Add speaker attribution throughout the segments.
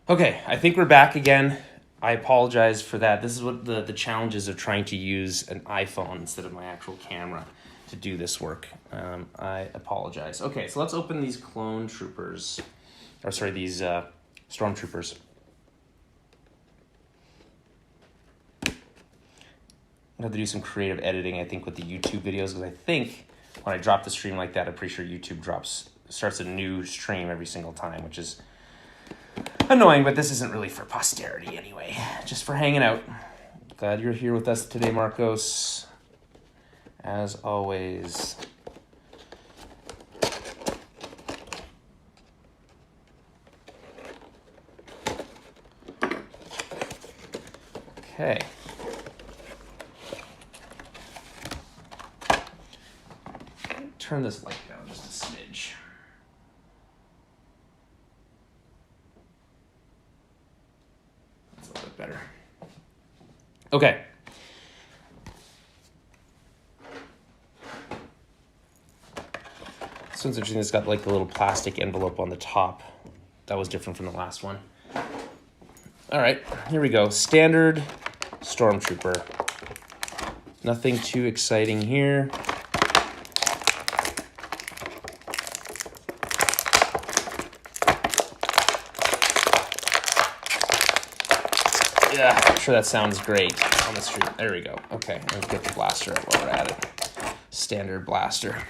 Speaker 1: Okay, I think we're back again. I apologize for that. This is what the challenges of trying to use an iPhone instead of my actual camera to do this work. I apologize. Okay, so let's open these clone troopers, or sorry, these stormtroopers. I have to do some creative editing, I think, with the YouTube videos, because I think when I drop the stream like that, I'm pretty sure YouTube starts a new stream every single time, which is annoying, but this isn't really for posterity anyway, just for hanging out. Glad you're here with us today, Marcos, as always. Okay. Turn this light down just a smidge. That's a little bit better. Okay. This one's interesting. It's got like a little plastic envelope on the top. That was different from the last one. All right, here we go. Standard Stormtrooper. Nothing too exciting here. Yeah, I'm sure that sounds great on the street. There we go. Okay, let's get the blaster up while we're at it. Standard blaster.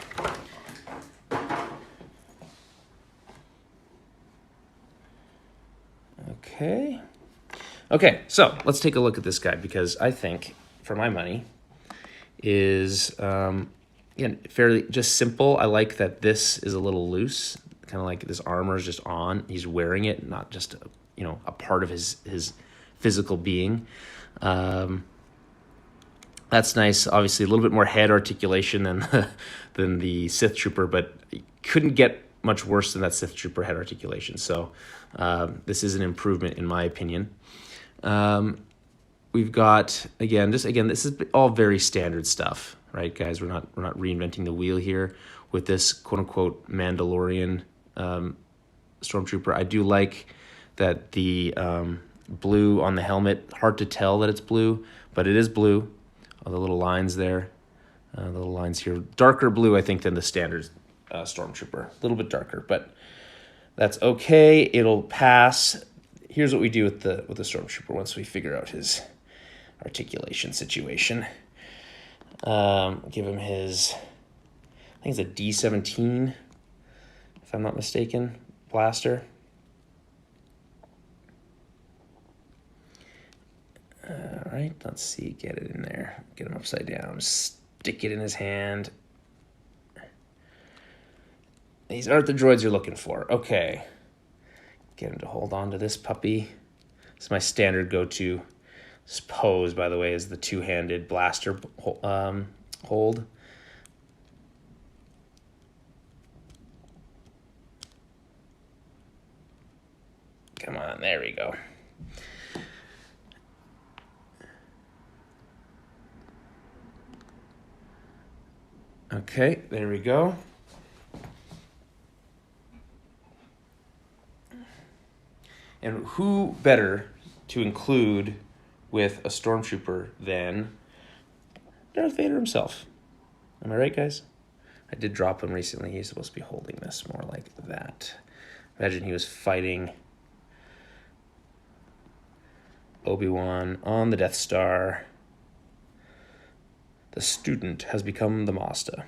Speaker 1: Okay. Okay, so let's take a look at this guy, because I think, for my money, is fairly just simple. I like that this is a little loose, kind of like this armor is just on. He's wearing it, not just a part of his physical being. That's nice. Obviously, a little bit more head articulation than the Sith Trooper, but couldn't get much worse than that Sith Trooper head articulation. So this is an improvement in my opinion. We've got this is all very standard stuff, right, guys? We're not reinventing the wheel here with this quote unquote Mandalorian Stormtrooper. I do like that the blue on the helmet, hard to tell that it's blue, but it is blue. All the little lines there, the little lines here, darker blue, I think, than the standard Stormtrooper. A little bit darker, but that's okay. It'll pass. Here's what we do with the Stormtrooper once we figure out his articulation situation. Give him his, I think it's a D-17, if I'm not mistaken, blaster. All right, let's see, get it in there. Get him upside down, stick it in his hand. These aren't the droids you're looking for. Okay. Get him to hold on to this puppy. This is my standard go-to pose, by the way, is the two-handed blaster hold. Come on, there we go. Okay, there we go. And who better to include with a Stormtrooper than Darth Vader himself? Am I right, guys? I did drop him recently. He's supposed to be holding this more like that. Imagine he was fighting Obi-Wan on the Death Star. The student has become the master.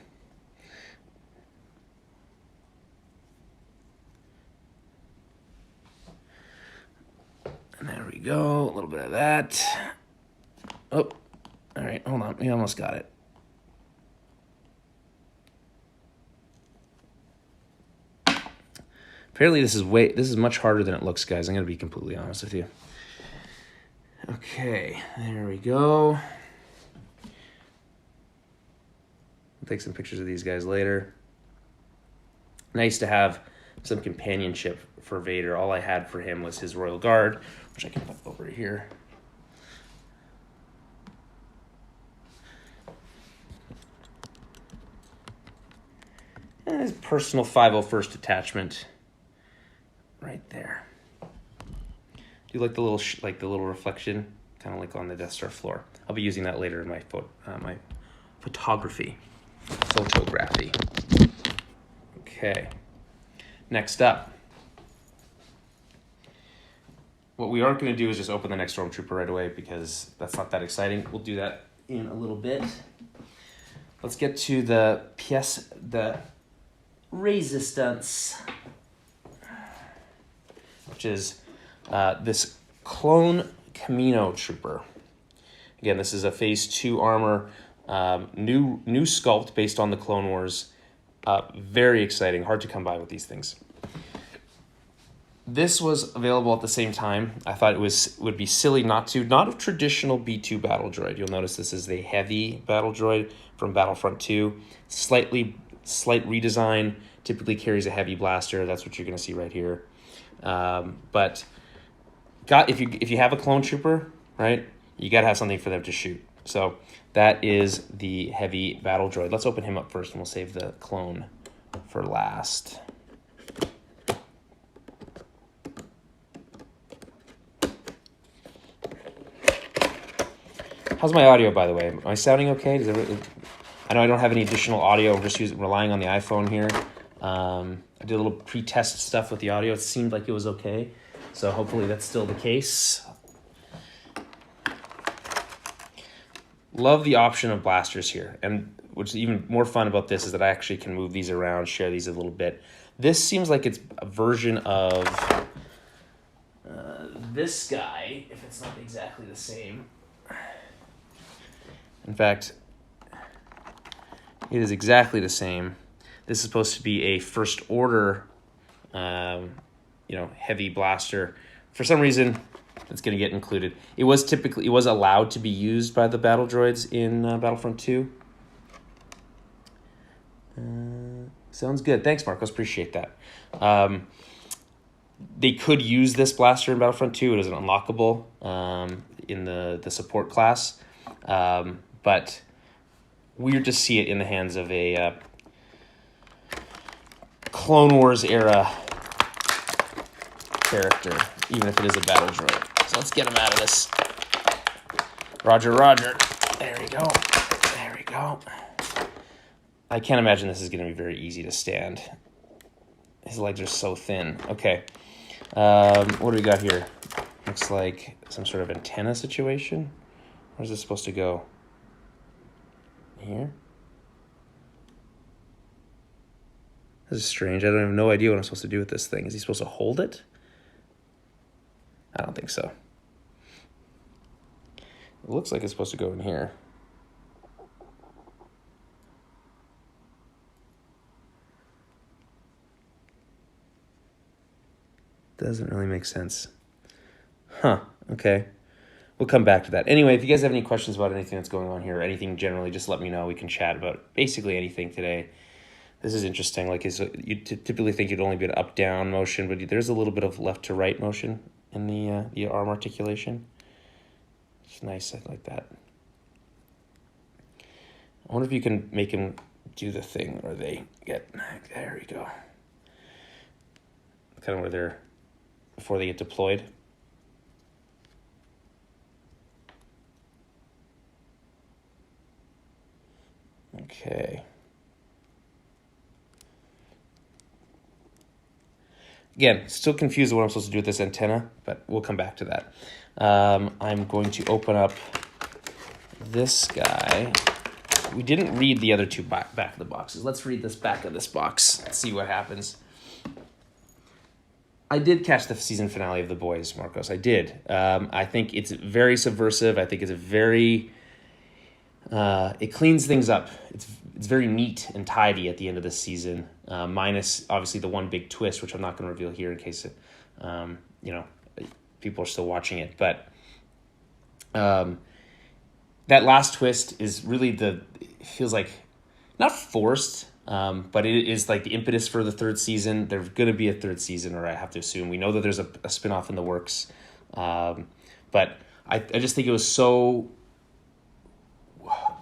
Speaker 1: And there we go, a little bit of that. Oh, all right, hold on, we almost got it. Apparently this is much harder than it looks, guys. I'm gonna be completely honest with you. Okay, there we go. I'll take some pictures of these guys later. Nice to have some companionship for Vader. All I had for him was his Royal Guard, which I can put over here. And his personal 501st attachment right there. Do you like the little the little reflection, kind of like on the Death Star floor? I'll be using that later in my my photography. Okay. Next up, what we aren't going to do is just open the next Stormtrooper right away because that's not that exciting. We'll do that in a little bit. Let's get to the pièce de résistance, which is this Clone Camino Trooper. Again, this is a Phase 2 armor, new sculpt based on the Clone Wars. Very exciting, hard to come by with these things. This was available at the same time. I thought would be silly not a traditional B2 battle droid. You'll notice this is a heavy battle droid from Battlefront 2. Slight redesign, typically carries a heavy blaster. That's what you're going to see right here. But if you have a clone trooper, right, you got to have something for them to shoot. So that is the heavy battle droid. Let's open him up first, and we'll save the clone for last. How's my audio, by the way? Am I sounding okay? I know I don't have any additional audio. I'm just relying on the iPhone here. I did a little pre-test stuff with the audio. It seemed like it was okay. So hopefully that's still the case. Love the option of blasters here. And what's even more fun about this is that I actually can move these around, share these a little bit. This seems like it's a version of this guy, if it's not exactly the same. In fact, it is exactly the same. This is supposed to be a First Order, heavy blaster. For some reason, it's going to get included. It was allowed to be used by the battle droids in Battlefront 2. Sounds good. Thanks, Marcos. Appreciate that. They could use this blaster in Battlefront 2. It is an unlockable in the support class. But weird to see it in the hands of a Clone Wars era character, even if it is a battle droid. So let's get him out of this. Roger, roger. There we go. There we go. I can't imagine this is going to be very easy to stand. His legs are so thin. Okay. What do we got here? Looks like some sort of antenna situation. Where's this supposed to go? Here? This is strange. I don't have no idea what I'm supposed to do with this thing. Is he supposed to hold it? I don't think so. It looks like it's supposed to go in here. Doesn't really make sense. Huh, okay. We'll come back to that. Anyway, if you guys have any questions about anything that's going on here, or anything generally, just let me know. We can chat about basically anything today. This is interesting. Like, you typically think it'd only be an up-down motion, but there's a little bit of left-to-right motion in the arm articulation. It's nice. I like that. I wonder if you can make him do the thing where they get... There we go. Kind of where they're... Before they get deployed. Okay. Again, still confused with what I'm supposed to do with this antenna, but we'll come back to that. I'm going to open up this guy. We didn't read the other two back of the boxes. Let's read this back of this box. Let's see what happens. I did catch the season finale of The Boys, Marcos. I did. I think it's very subversive. I think it's a very... it cleans things up. It's very neat and tidy at the end of this season, minus obviously the one big twist, which I'm not going to reveal here in case people are still watching it. But that last twist is really it feels like not forced, but it is like the impetus for the third season. There's going to be a third season, or I have to assume. We know that there's a spinoff in the works, but I just think it was so.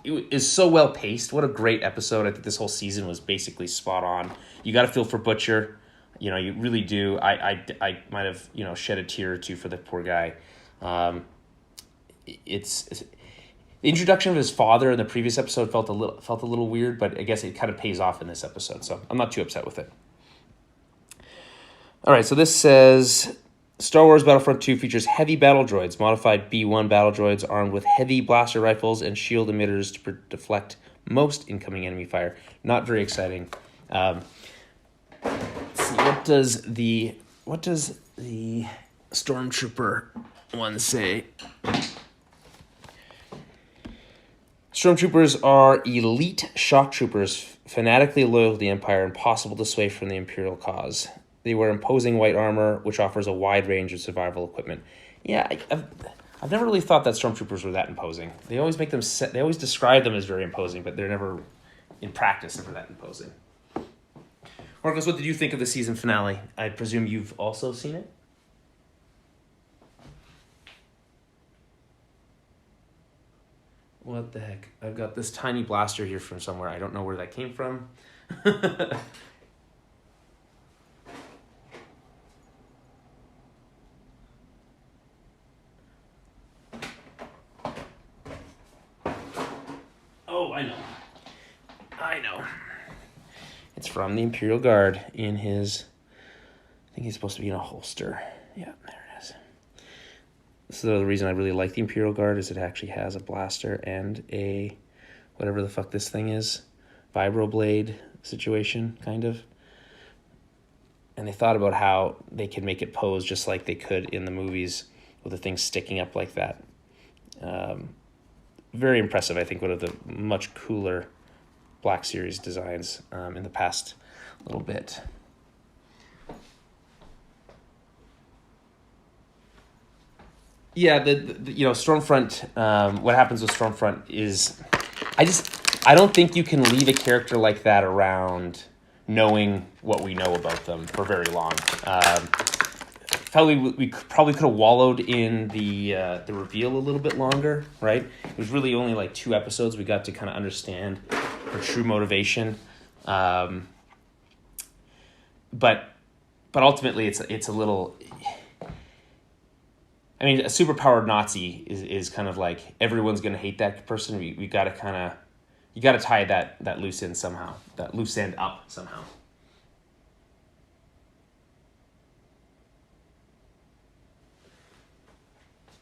Speaker 1: It is so well paced. What a great episode. I think this whole season was basically spot on. You got to feel for Butcher. You really do. I might have, shed a tear or two for the poor guy. It's the introduction of his father in the previous episode felt a little weird, but I guess it kind of pays off in this episode, so I'm not too upset with it. All right, so this says Star Wars Battlefront 2 features heavy battle droids, modified B-1 battle droids armed with heavy blaster rifles and shield emitters to deflect most incoming enemy fire. Not very exciting. Let's see, what does the Stormtrooper one say? Stormtroopers are elite shock troopers, fanatically loyal to the Empire, impossible to sway from the Imperial cause. They wear imposing white armor, which offers a wide range of survival equipment. Yeah, I've never really thought that Stormtroopers were that imposing. They always they always describe them as very imposing, but they're never, in practice, never that imposing. Marcos, what did you think of the season finale? I presume you've also seen it? What the heck? I've got this tiny blaster here from somewhere. I don't know where that came from. Oh, I know. It's from the Imperial Guard in his... I think he's supposed to be in a holster. Yeah, there it is. So the reason I really like the Imperial Guard is it actually has a blaster and a... whatever the fuck this thing is. Vibroblade situation, kind of. And they thought about how they could make it pose just like they could in the movies with the thing sticking up like that. Very impressive. I think one of the much cooler Black Series designs in the past little bit. Yeah, the Stormfront. What happens with Stormfront is, I don't think you can leave a character like that around knowing what we know about them for very long. We probably could have wallowed in the reveal a little bit longer, right? It was really only like 2 episodes we got to kind of understand her true motivation, but ultimately it's a little. I mean, a superpowered Nazi is kind of like everyone's going to hate that person. We got to kind of, you got to tie that loose end somehow, that loose end up somehow.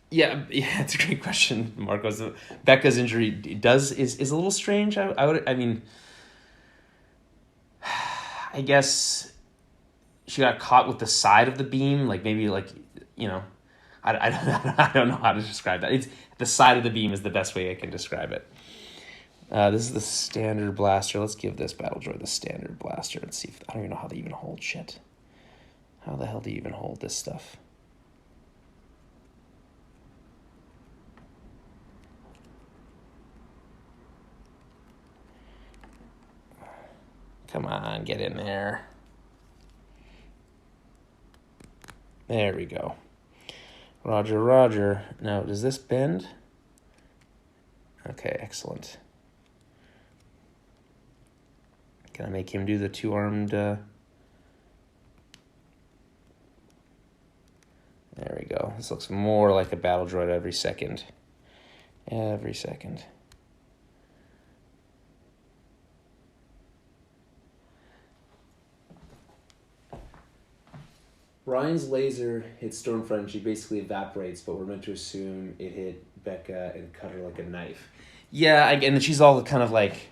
Speaker 1: Yeah, it's a great question, Marcos. Becca's injury is a little strange. I mean, I guess she got caught with the side of the beam, like maybe I don't know how to describe that. It's the side of the beam is the best way I can describe it. This is the standard blaster. Let's give this battle droid the standard blaster and see if I don't even know how they even hold shit. How the hell do you even hold this stuff? Come on, get in there. There we go. Roger, roger. Now, does this bend? Okay, excellent. Can I make him do the 2-armed... There we go. This looks more like a battle droid every second. Every second. Ryan's laser hit Stormfront and she basically evaporates, but we're meant to assume it hit Becca and cut her like a knife. Yeah, and she's all kind of like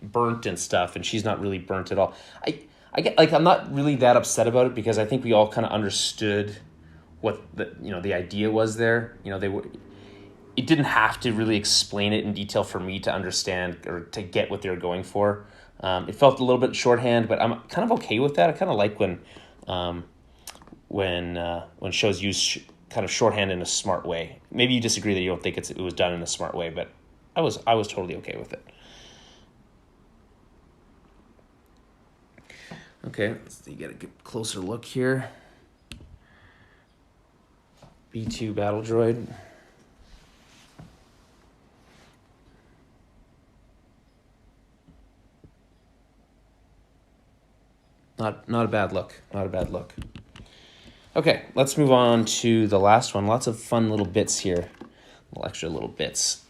Speaker 1: burnt and stuff, and she's not really burnt at all. I get I'm not really that upset about it because I think we all kind of understood what the idea was there. It didn't have to really explain it in detail for me to understand or to get what they were going for. It felt a little bit shorthand, but I'm kind of okay with that. I kind of like when shows use kind of shorthand in a smart way. Maybe you disagree that you don't think it was done in a smart way, but I was totally okay with it. Okay, let's see, get a good closer look here. B2 battle droid. Not a bad look. Not a bad look. Okay, let's move on to the last one. Lots of fun little bits here. Extra little bits.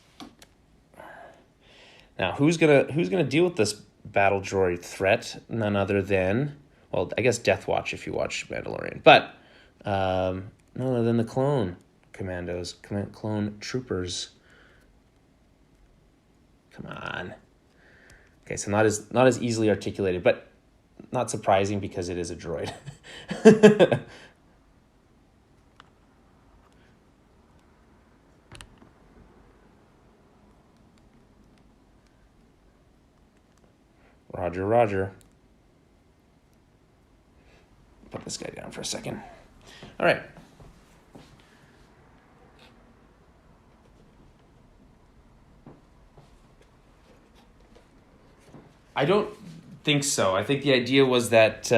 Speaker 1: Now, who's gonna deal with this battle droid threat? None other than, well, I guess Death Watch if you watch Mandalorian, but none other than the clone commandos, clone troopers. Come on. Okay, so not as easily articulated, but not surprising because it is a droid. Roger, roger. Put this guy down for a second. All right. I don't think so. I think the idea was that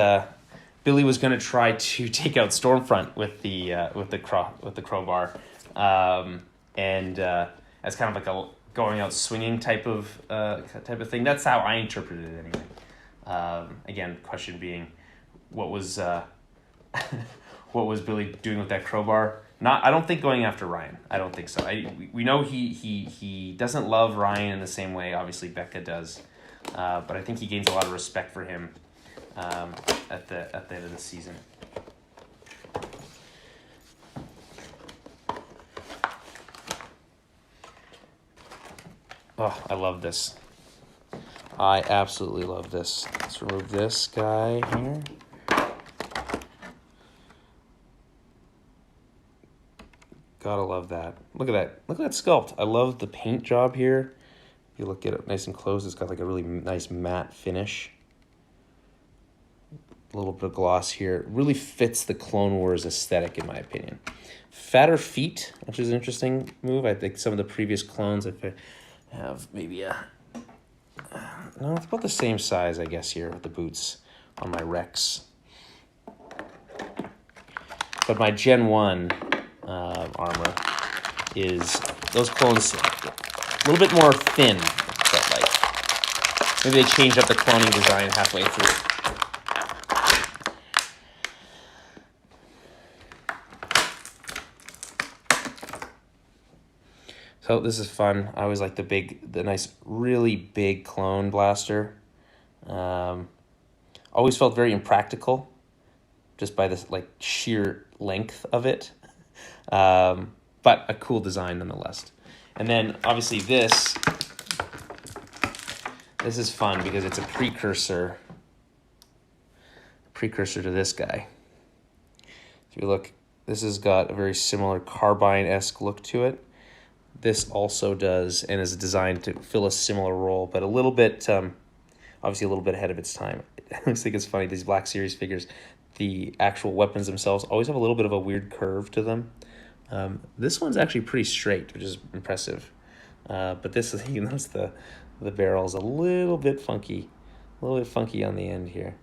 Speaker 1: Billy was going to try to take out Stormfront with the crowbar, and as kind of like a going out swinging type of thing. That's how I interpreted it anyway. Again, question being, what was Billy doing with that crowbar? I don't think going after Ryan. I don't think so. We know he doesn't love Ryan in the same way. Obviously, Becca does, but I think he gains a lot of respect for him at the end of the season. Oh, I love this. I absolutely love this. Let's remove this guy here. Gotta love that. Look at that. Look at that sculpt. I love the paint job here. If you look at it nice and close, it's got like a really nice matte finish. A little bit of gloss here. It really fits the Clone Wars aesthetic, in my opinion. Fatter feet, which is an interesting move. I think some of the previous clones have maybe no, it's about the same size, I guess, here with the boots on my Rex. But my Gen 1 armor is those clones a little bit more thin. But like maybe they changed up the cloning design halfway through. So this is fun. I always like the nice, really big clone blaster. Always felt very impractical, just by this like sheer length of it. But a cool design nonetheless. And then obviously this is fun because it's a precursor to this guy. If you look, this has got a very similar carbine-esque look to it. This also does, and is designed to fill a similar role, but a little bit, obviously a little bit ahead of its time. I always think it's funny, these Black Series figures, the actual weapons themselves always have a little bit of a weird curve to them. This one's actually pretty straight, which is impressive. But this, you notice the barrel's a little bit funky on the end here.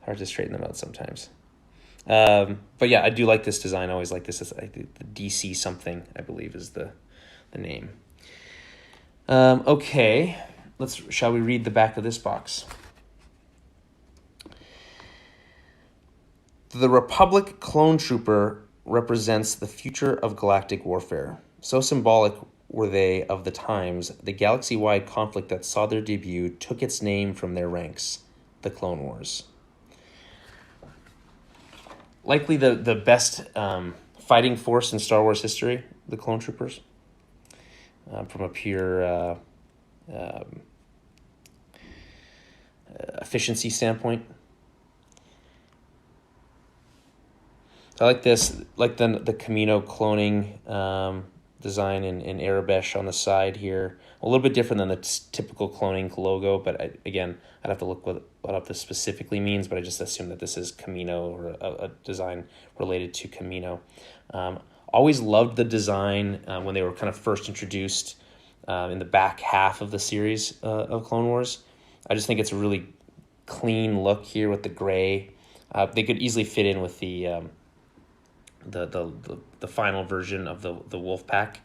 Speaker 1: Hard to straighten them out sometimes. But yeah, I do like this design. I always like this. The DC something, I believe, is the name. Okay, shall we read the back of this box? The Republic Clone Trooper represents the future of galactic warfare. So symbolic were they of the times, the galaxy-wide conflict that saw their debut took its name from their ranks, the Clone Wars. Likely the best fighting force in Star Wars history, the Clone Troopers, from a pure efficiency standpoint. I like this, like the Camino cloning design in Arabesh on the side here. A little bit different than the typical cloning logo, but I'd have to look what this specifically means, but I just assume that this is Camino or a design related to Camino. Always loved the design when they were kind of first introduced in the back half of the series of Clone Wars. I just think it's a really clean look here with the gray. They could easily fit in with the final version of the Wolf Pack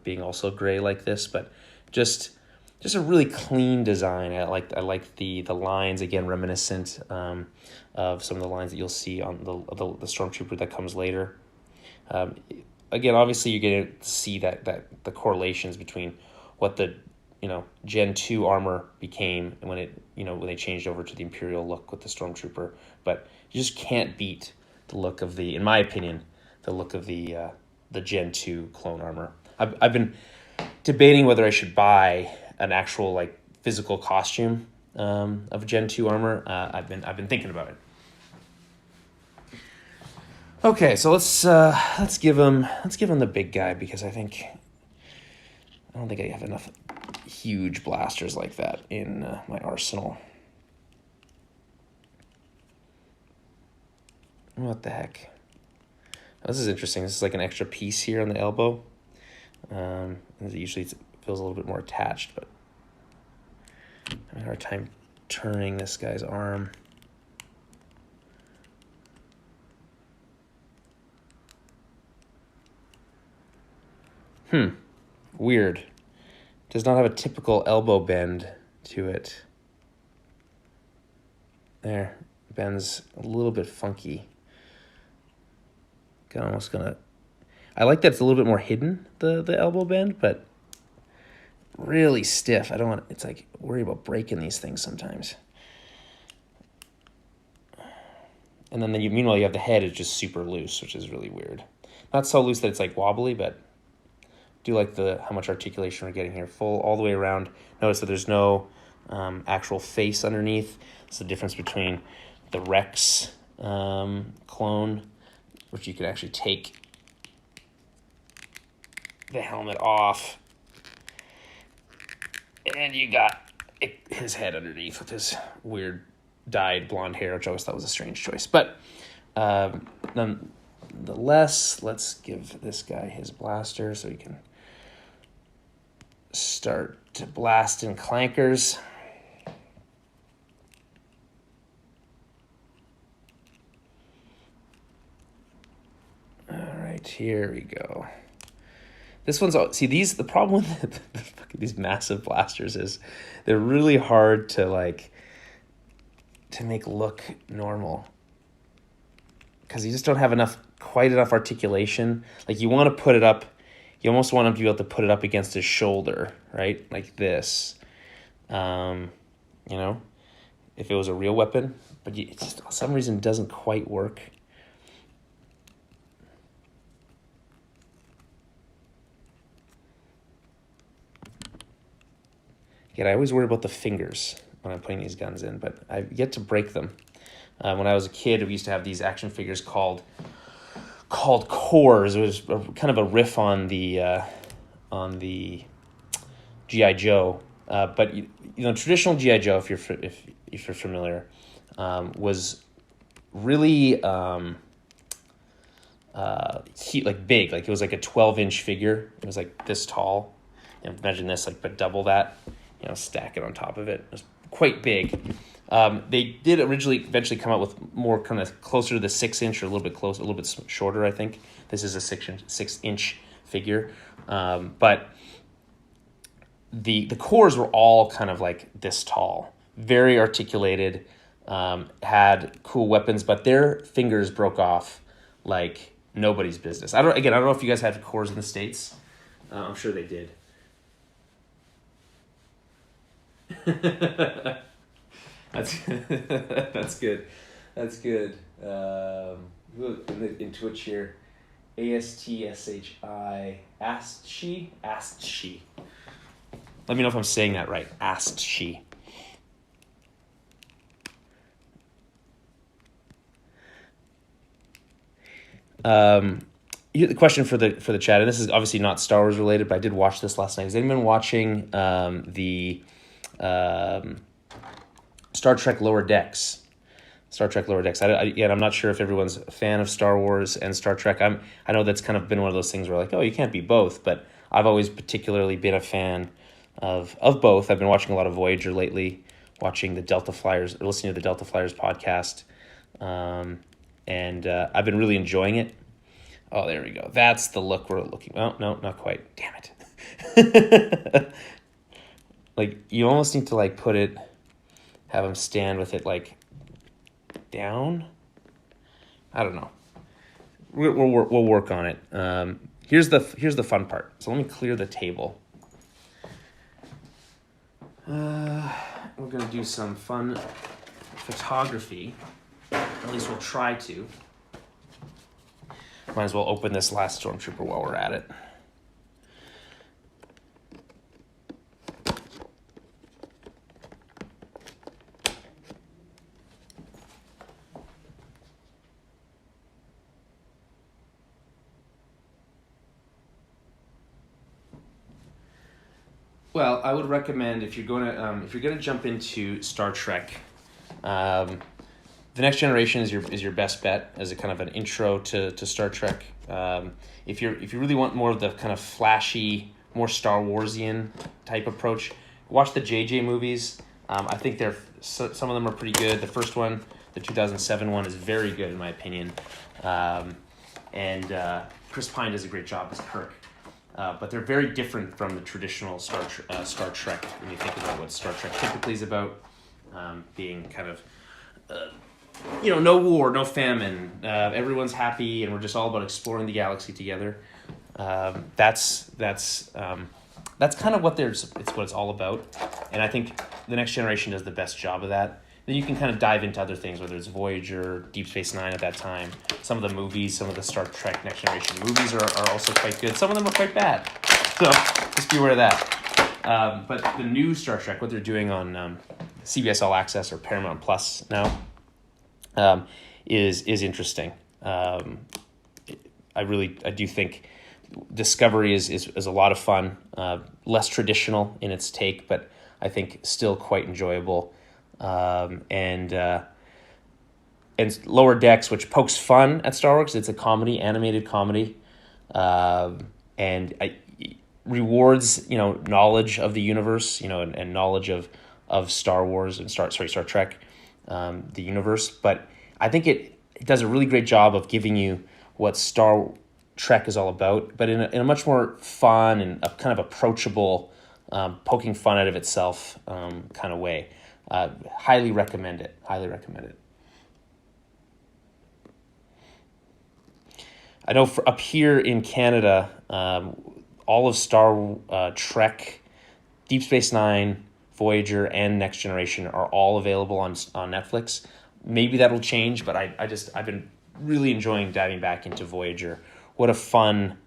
Speaker 1: being also gray like this, but just just a really clean design. I like the lines, again, reminiscent of some of the lines that you'll see on the Stormtrooper that comes later. Again, obviously you're getting to see that the correlations between what the Gen 2 armor became and when they changed over to the Imperial look with the Stormtrooper, but you just can't beat the look of in my opinion, the look of the Gen 2 clone armor. I've been debating whether I should buy an actual like physical costume of Gen 2 armor. I've been thinking about it. Okay, so let's give him the big guy, because I don't think I have enough huge blasters like that in my arsenal. What the heck? Oh, this is interesting. This is like an extra piece here on the elbow. Usually it feels a little bit more attached, but I'm having a hard time turning this guy's arm. Weird. Does not have a typical elbow bend to it. There, bends a little bit funky. I like that it's a little bit more hidden, the elbow bend, but really stiff. It's like worry about breaking these things sometimes. And then meanwhile you have the head is just super loose, which is really weird. Not so loose that it's like wobbly, but do like how much articulation we're getting here. Full all the way around. Notice that there's no actual face underneath. It's the difference between the Rex clone, which you could actually take the helmet off, and you got his head underneath with his weird dyed blonde hair, which I always thought was a strange choice. But nonetheless, let's give this guy his blaster so he can start blasting clankers. All right, here we go. This one's the problem with these massive blasters is they're really hard to make look normal, because you just don't have quite enough articulation. Like you want to put it up. You almost want him to be able to put it up against his shoulder, right? Like this, if it was a real weapon, but it just for some reason doesn't quite work. Again, I always worry about the fingers when I'm putting these guns in, but I've yet to break them. When I was a kid, we used to have these action figures called cores. It was kind of a riff on the G.I. Joe, but traditional G.I. Joe, if you're familiar, was really big. Like it was like a 12-inch figure. It was like this tall. Imagine this, but double that. Stack it on top of it. It was quite big. They did eventually come out with more kind of closer to the 6-inch, or a little bit shorter. I think this is a 6-inch figure, but the cores were all kind of like this tall, very articulated, had cool weapons, but their fingers broke off like nobody's business. I don't know if you guys had cores in the States. I'm sure they did. That's good. That's good. In Twitch here, ASTSHI, asked she. Let me know if I'm saying that right. Asked she. The question for the chat, and this is obviously not Star Wars related, but I did watch this last night. Is anyone watching the Star Trek Lower Decks? I'm not sure if everyone's a fan of Star Wars and Star Trek. I know that's kind of been one of those things where you can't be both, but I've always particularly been a fan of both. I've been watching a lot of Voyager lately, watching the Delta Flyers, or listening to the Delta Flyers podcast, and I've been really enjoying it. Oh, there we go. That's the look we're looking. Oh, no, not quite. Damn it. like you almost need to like have him stand with it like down. I don't know. We'll work on it. Here's the fun part. So let me clear the table. We're gonna do some fun photography. At least we'll try to. Might as well open this last Stormtrooper while we're at it. Well, I would recommend if you're gonna jump into Star Trek, the Next Generation is your best bet as a kind of an intro to Star Trek. If you really want more of the kind of flashy, more Star Warsian type approach, watch the JJ movies. I think some of them are pretty good. The first one, the 2007 one, is very good in my opinion, and Chris Pine does a great job as Kirk. But they're very different from the traditional Star Trek when you think about what Star Trek typically is about, being kind of, no war, no famine, everyone's happy, and we're just all about exploring the galaxy together. That's kind of what it's all about, and I think the Next Generation does the best job of that. Then you can kind of dive into other things, whether it's Voyager, Deep Space Nine at that time. Some of the movies, some of the Star Trek Next Generation movies are also quite good. Some of them are quite bad. So just be aware of that. But the new Star Trek, what they're doing on CBS All Access or Paramount Plus now, is interesting. I do think Discovery is a lot of fun, less traditional in its take, but I think still quite enjoyable. And Lower Decks, which pokes fun at Star Wars. It's a comedy, animated comedy, and rewards knowledge of the universe, and knowledge of Star Wars and Star Trek, the universe. But I think it does a really great job of giving you what Star Trek is all about, but in a much more fun and a kind of approachable, poking fun out of itself kind of way. Highly recommend it. I know up here in Canada, all of Star Trek, Deep Space Nine, Voyager, and Next Generation are all available on Netflix. Maybe that'll change, but I've been really enjoying diving back into Voyager. What a fun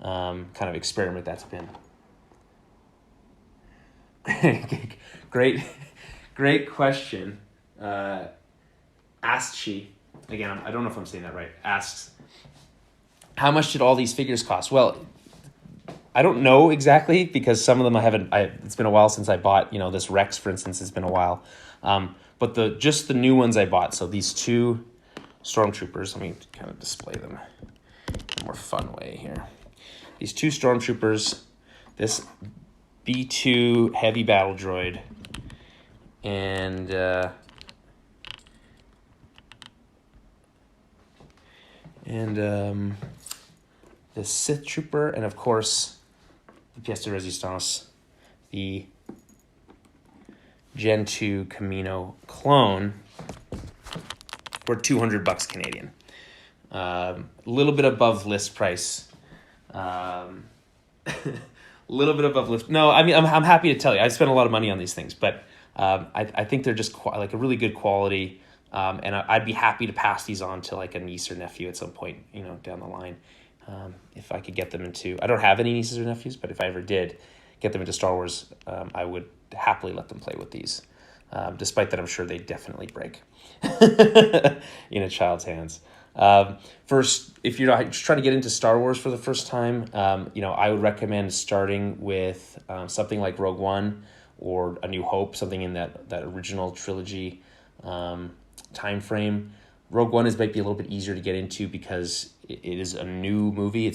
Speaker 1: kind of experiment that's been. Great question. Asked she, again, I don't know if I'm saying that right, asks, how much did all these figures cost? Well, I don't know exactly because some of them it's been a while since I bought, this Rex, for instance, it's been a while. But just the new ones I bought, so these two Stormtroopers, let me kind of display them in a more fun way here. These two Stormtroopers, this B2 heavy battle droid, and the Sith Trooper, and of course, the pièce de résistance, the Gen 2 Camino clone, for $200 Canadian. A little bit above list price. Little bit above list. No, I mean, I'm happy to tell you, I spent a lot of money on these things, but I think they're just like a really good quality, and I'd be happy to pass these on to like a niece or nephew at some point, down the line, if I could get them into. I don't have any nieces or nephews, but if I ever did get them into Star Wars, I would happily let them play with these, despite that I'm sure they definitely break in a child's hands. First, if you're just trying to get into Star Wars for the first time, I would recommend starting with something like Rogue One or A New Hope, something in that original trilogy time frame. Rogue One might be a little bit easier to get into because it is a new movie.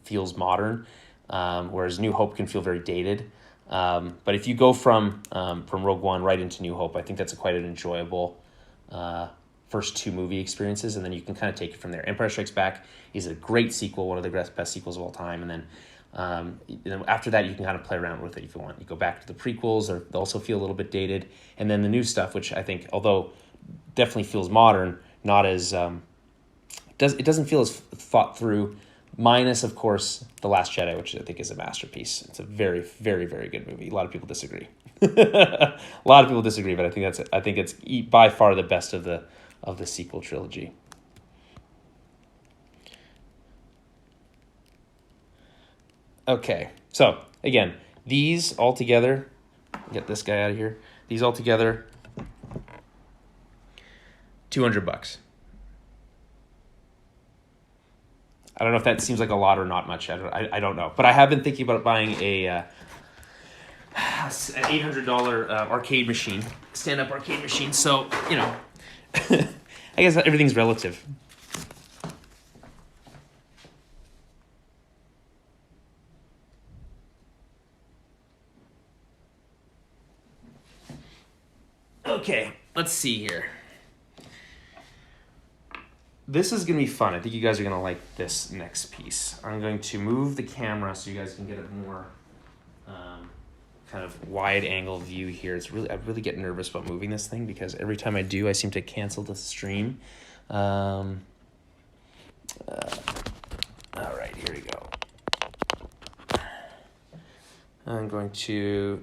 Speaker 1: Feels modern, whereas New Hope can feel very dated. But if you go from Rogue One right into New Hope, I think that's quite an enjoyable first two movie experiences, and then you can kind of take it from there. Empire Strikes Back is a great sequel, one of the best sequels of all time, and then After that, you can kind of play around with it if you want. You go back to the prequels, or they also feel a little bit dated, and then the new stuff, which I think, although definitely feels modern, not as it doesn't feel as thought through. Minus, of course, The Last Jedi, which I think is a masterpiece. It's a very, very, very good movie. A lot of people disagree. A lot of people disagree, but I think it's by far the best of the sequel trilogy. Okay, so again, these all together, get this guy out of here. These all together, $200. I don't know if that seems like a lot or not much. I don't know, but I have been thinking about buying an $800 arcade machine, stand-up arcade machine. So I guess everything's relative. Okay, let's see here. This is going to be fun. I think you guys are going to like this next piece. I'm going to move the camera so you guys can get a more kind of wide angle view here. I really get nervous about moving this thing because every time I do, I seem to cancel the stream. All right, here we go. I'm going to,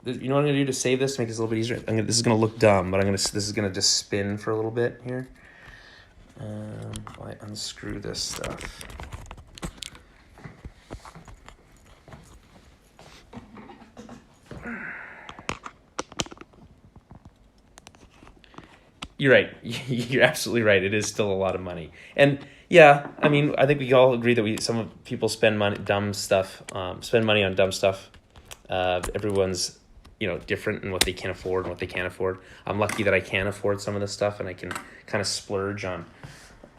Speaker 1: you know what I'm going to do to save this, to make this a little bit easier? This is going to look dumb, but this is going to just spin for a little bit here. I unscrew this stuff. You're right. You're absolutely right. It is still a lot of money. And yeah, I mean, I think we all agree that some people spend money on dumb stuff. Everyone's different in what they can afford and what they can't afford. I'm lucky that I can afford some of this stuff, and I can kind of splurge on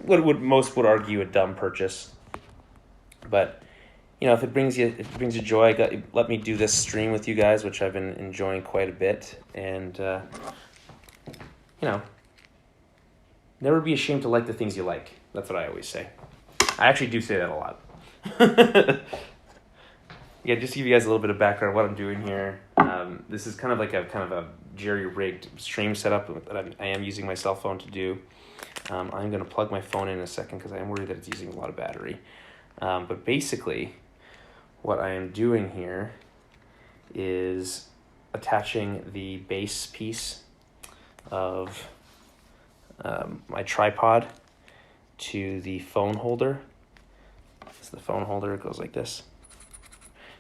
Speaker 1: what most would argue a dumb purchase. But if it brings you joy, let me do this stream with you guys, which I've been enjoying quite a bit, and never be ashamed to like the things you like. That's what I always say. I actually do say that a lot. Yeah, just to give you guys a little bit of background on what I'm doing here. This is kind of a jerry-rigged stream setup that I am using my cell phone to do. I'm going to plug my phone in a second because I am worried that it's using a lot of battery. But basically, what I am doing here is attaching the base piece of my tripod to the phone holder. It's the phone holder. It goes like this.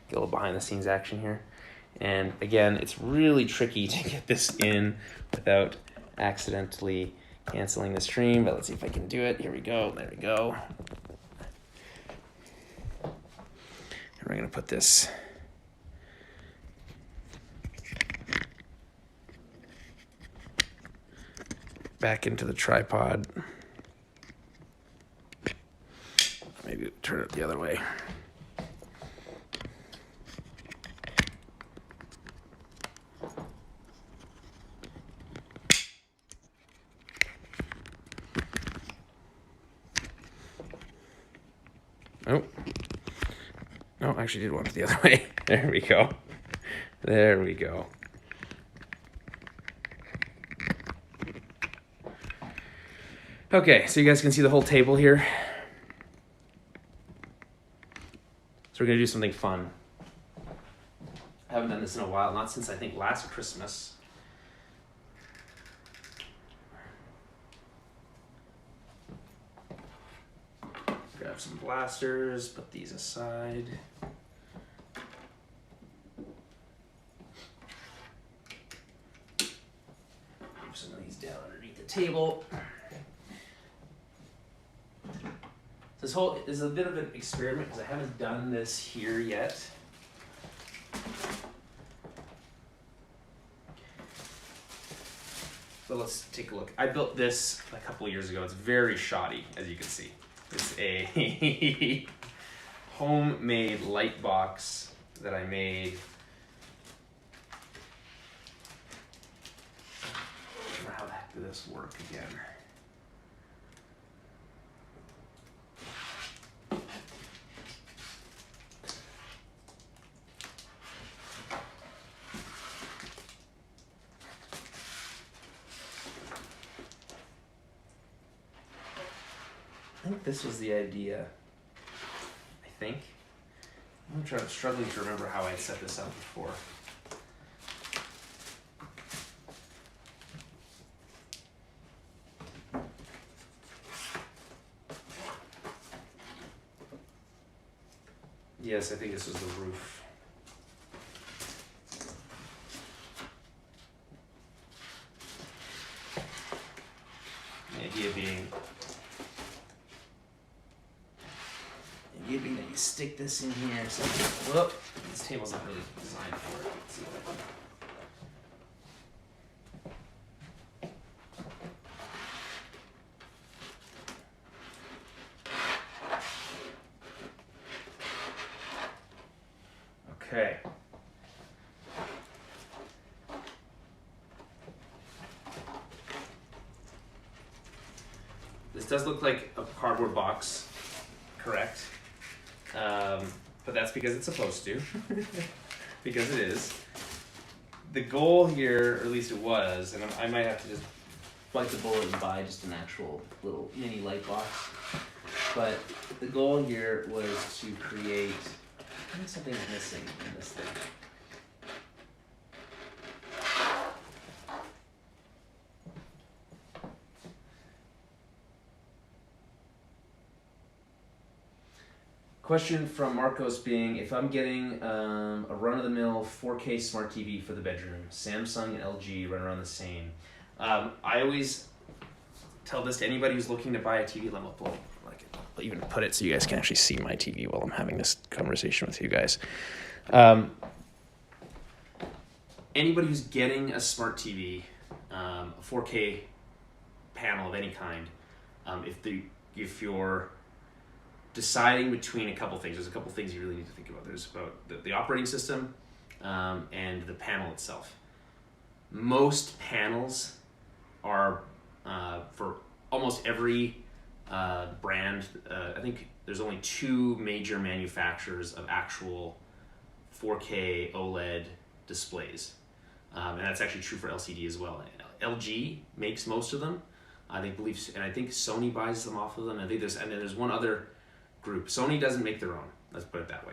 Speaker 1: Get a little behind the scenes action here. And again, it's really tricky to get this in without accidentally canceling the stream, but let's see if I can do it. Here we go. There we go. And we're going to put this back into the tripod. Maybe turn it the other way. Oh, no, I actually did want it the other way. There we go. There we go. Okay, so you guys can see the whole table here. So we're going to do something fun. I haven't done this in a while, not since I think last Christmas. Grab some blasters, put these aside. Move some of these down underneath the table. This is a bit of an experiment because I haven't done this here yet. So let's take a look. I built this a couple of years ago. It's very shoddy, as you can see. It's a homemade light box that I made. I don't know how the heck did this work again. I think this was the idea. I think. I'm struggling to remember how I set this up before. Yes, I think this was the roof. The idea being that you stick this in here. So, whoop, this table's not really designed for it. Let's see what I can. Okay. This does look like a cardboard box, correct? But that's because it's supposed to, because it is. The goal here, or at least it was, and I might have to just bite the bullet and buy just an actual little mini light box. But the goal here was to create, I think something's missing in this thing. Question from Marcos being, if I'm getting a run-of-the-mill 4K smart TV for the bedroom, Samsung and LG run around the same. I always tell this to anybody who's looking to buy a TV. I'll even put it so you guys can actually see my TV while I'm having this conversation with you guys. Anybody who's getting a smart TV, a 4K panel of any kind, if you're deciding between a couple things. There's a couple things you really need to think about. There's about the operating system and the panel itself. Most panels are for almost every brand. I think there's only 2 major manufacturers of actual 4K OLED displays. And that's actually true for LCD as well. LG makes most of them. I think Sony buys them off of them. I think there's one other group. Sony doesn't make their own. Let's put it that way.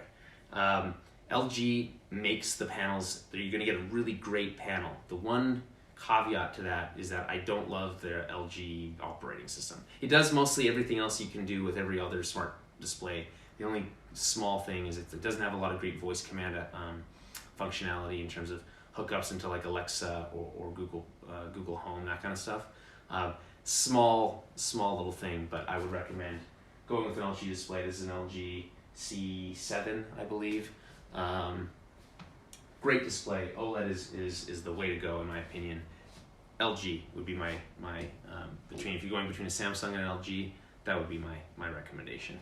Speaker 1: LG makes the panels. You're going to get a really great panel. The one caveat to that is that I don't love their LG operating system. It does mostly everything else you can do with every other smart display. The only small thing is it doesn't have a lot of great voice command functionality in terms of hookups into like Alexa or Google Home, that kind of stuff. Small little thing, but I would recommend going with an LG display. This is an LG C7, I believe. Great display. OLED is the way to go in my opinion. LG would be my if you're going between a Samsung and an LG, that would be my recommendation.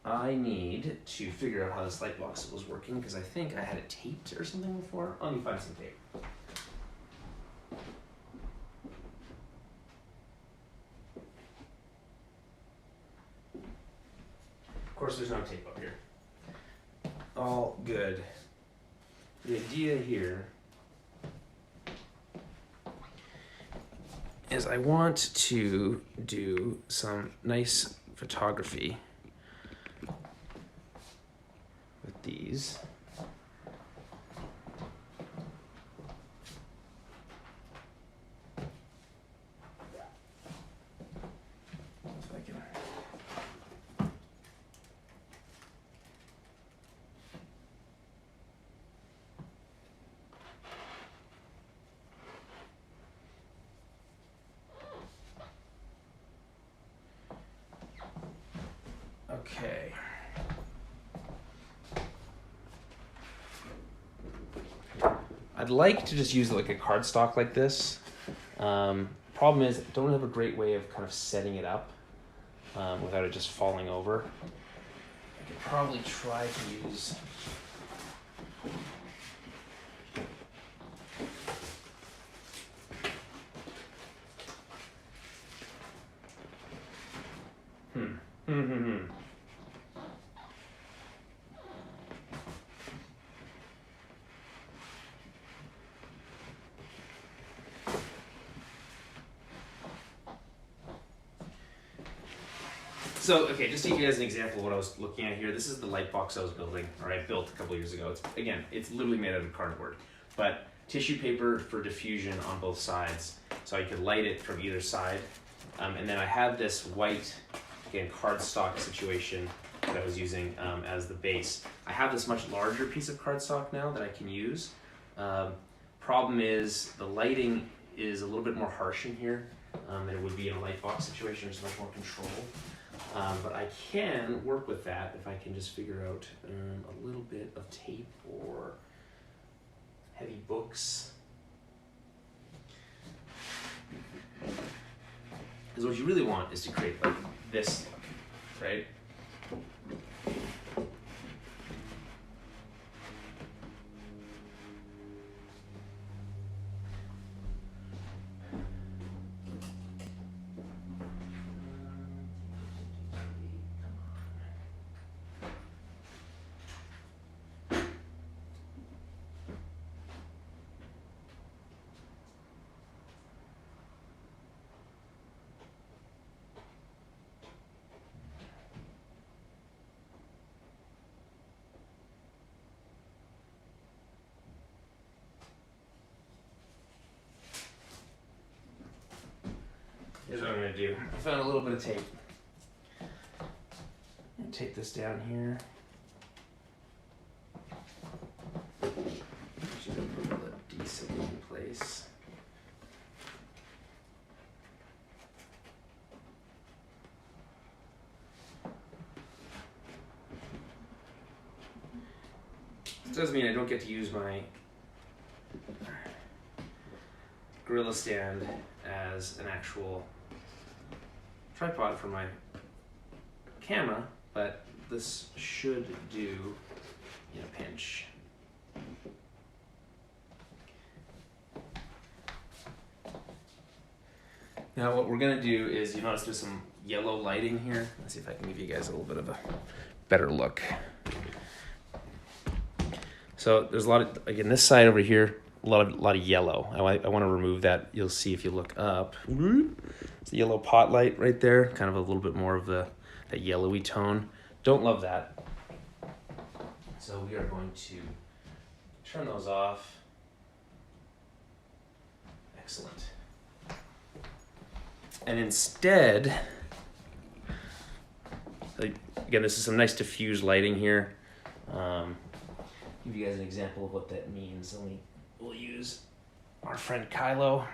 Speaker 1: I need to figure out how this light box was working because I think I had it taped or something before. Let me find some tape. Of course, there's no tape up here. All good. The idea here is I want to do some nice photography with these. If I can. Okay. I'd like to just use like a cardstock like this. Problem is, I don't have a great way of kind of setting it up without it just falling over. I could probably try to use So, okay, just to give you guys an example of what I was looking at here, this is the light box I was building, or I built a couple years ago. It's literally made out of cardboard, but tissue paper for diffusion on both sides, so I could light it from either side. And then I have this white, again, cardstock situation that I was using as the base. I have this much larger piece of cardstock now that I can use. Problem is, the lighting is a little bit more harsh in here than it would be in a light box situation. There's much more control. But I can work with that if I can just figure out a little bit of tape or heavy books. Because what you really want is to create like this look, right? Here's what I'm going to do. I found a little bit of tape. And take this down here. Should put it decently in place. This does mean I don't get to use my gorilla stand as an actual tripod for my camera, but this should do in a pinch. Now what we're gonna do is, you notice there's some yellow lighting here. Let's see if I can give you guys a little bit of a better look. So there's a lot of, again, this side over here, a lot of yellow. I want to remove that. You'll see if you look up. It's a yellow pot light right there, kind of a little bit more of that yellowy tone. Don't love that. So we are going to turn those off. Excellent. And instead, again, this is some nice diffused lighting here. Give you guys an example of what that means. We'll use our friend Kylo.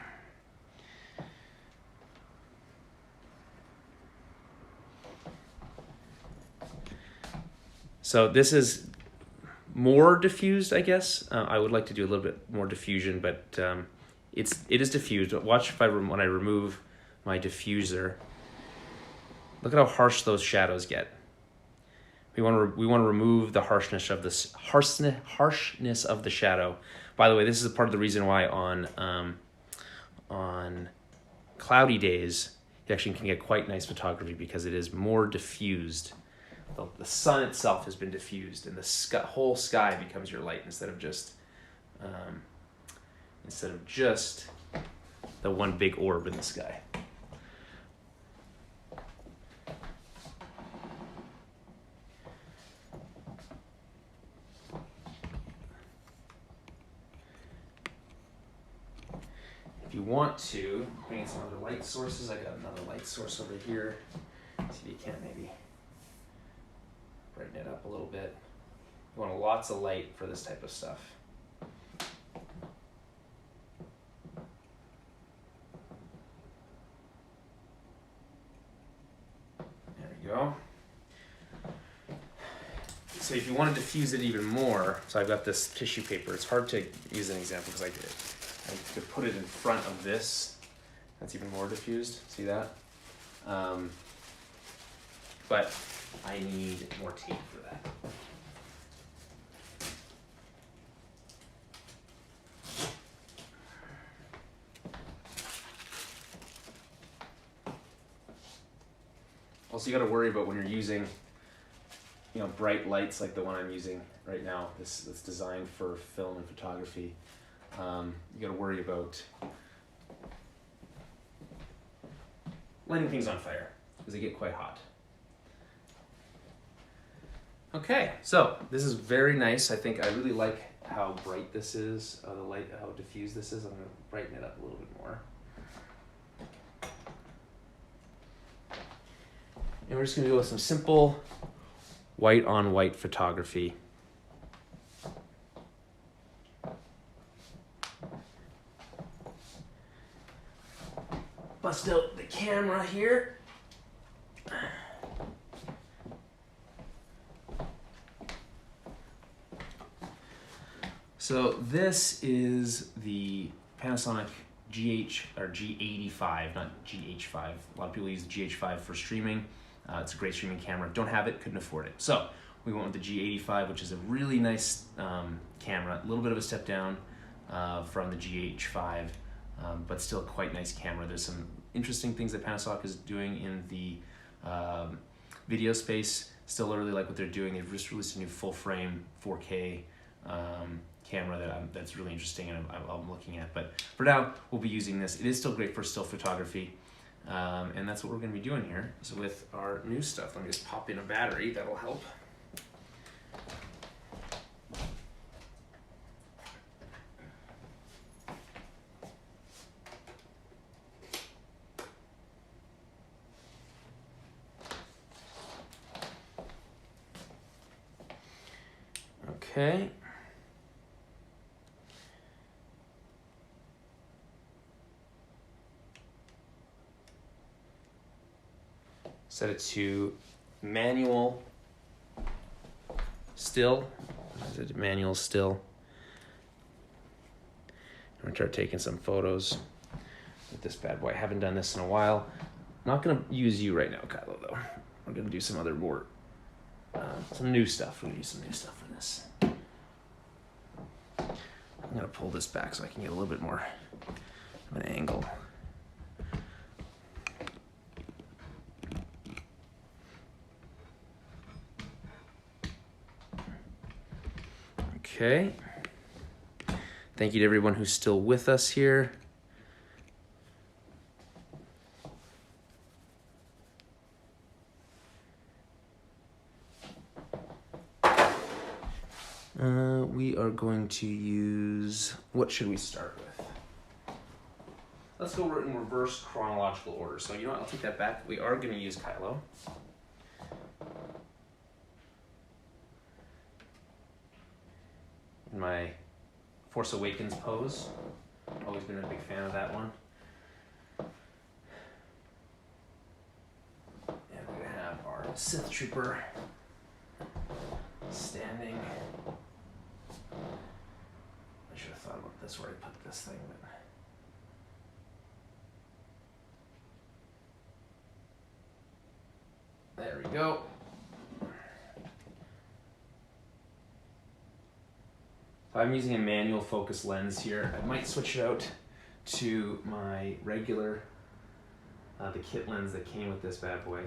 Speaker 1: So this is more diffused, I guess. I would like to do a little bit more diffusion, but it is diffused. But watch when I remove my diffuser. Look at how harsh those shadows get. We want to remove the harshness of the shadow. By the way, this is part of the reason why on cloudy days you actually can get quite nice photography, because it is more diffused. The sun itself has been diffused, and the whole sky becomes your light instead of just the one big orb in the sky. If you want to bring in some other light sources, I got another light source over here. See if you can't maybe brighten it up a little bit. You want lots of light for this type of stuff. There we go. So if you want to diffuse it even more, so I've got this tissue paper. It's hard to use an example because I could put it in front of this. That's even more diffused. See that? But I need more tape for that. Also, you got to worry about when you're using, bright lights like the one I'm using right now. That's designed for film and photography. You got to worry about lighting things on fire because they get quite hot. Okay, so this is very nice. I think I really like how bright this is, the light, how diffused this is. I'm going to brighten it up a little bit more. And we're just going to go with some simple white on white photography. Bust out the camera here. So this is the Panasonic G85, not GH5. A lot of people use the GH5 for streaming. It's a great streaming camera. Don't have it, couldn't afford it. So we went with the G85, which is a really nice camera. A little bit of a step down from the GH5, but still quite nice camera. There's some interesting things that Panasonic is doing in the video space. Still really like what they're doing. They've just released a new full frame 4K camera that's really interesting and I'm looking at. But for now, we'll be using this. It is still great for still photography. And that's what we're going to be doing here. So with our new stuff, let me just pop in a battery. That'll help. Okay. Set it to manual still. Set it to manual still. I'm gonna start taking some photos with this bad boy. I haven't done this in a while. I'm not gonna use you right now, Kylo, though. We're gonna do some other more, some new stuff. We're gonna use some new stuff for this. I'm gonna pull this back so I can get a little bit more of an angle. Okay. Thank you to everyone who's still with us here. We are going to use, what should we start with? Let's go in reverse chronological order. So you know what, I'll take that back. We are going to use Kylo. In my Force Awakens pose. Always been a big fan of that one. And we're going to have our Sith Trooper standing. I should have thought about this where I put this thing. But there we go. I'm using a manual focus lens here. I might switch it out to my regular, the kit lens that came with this bad boy.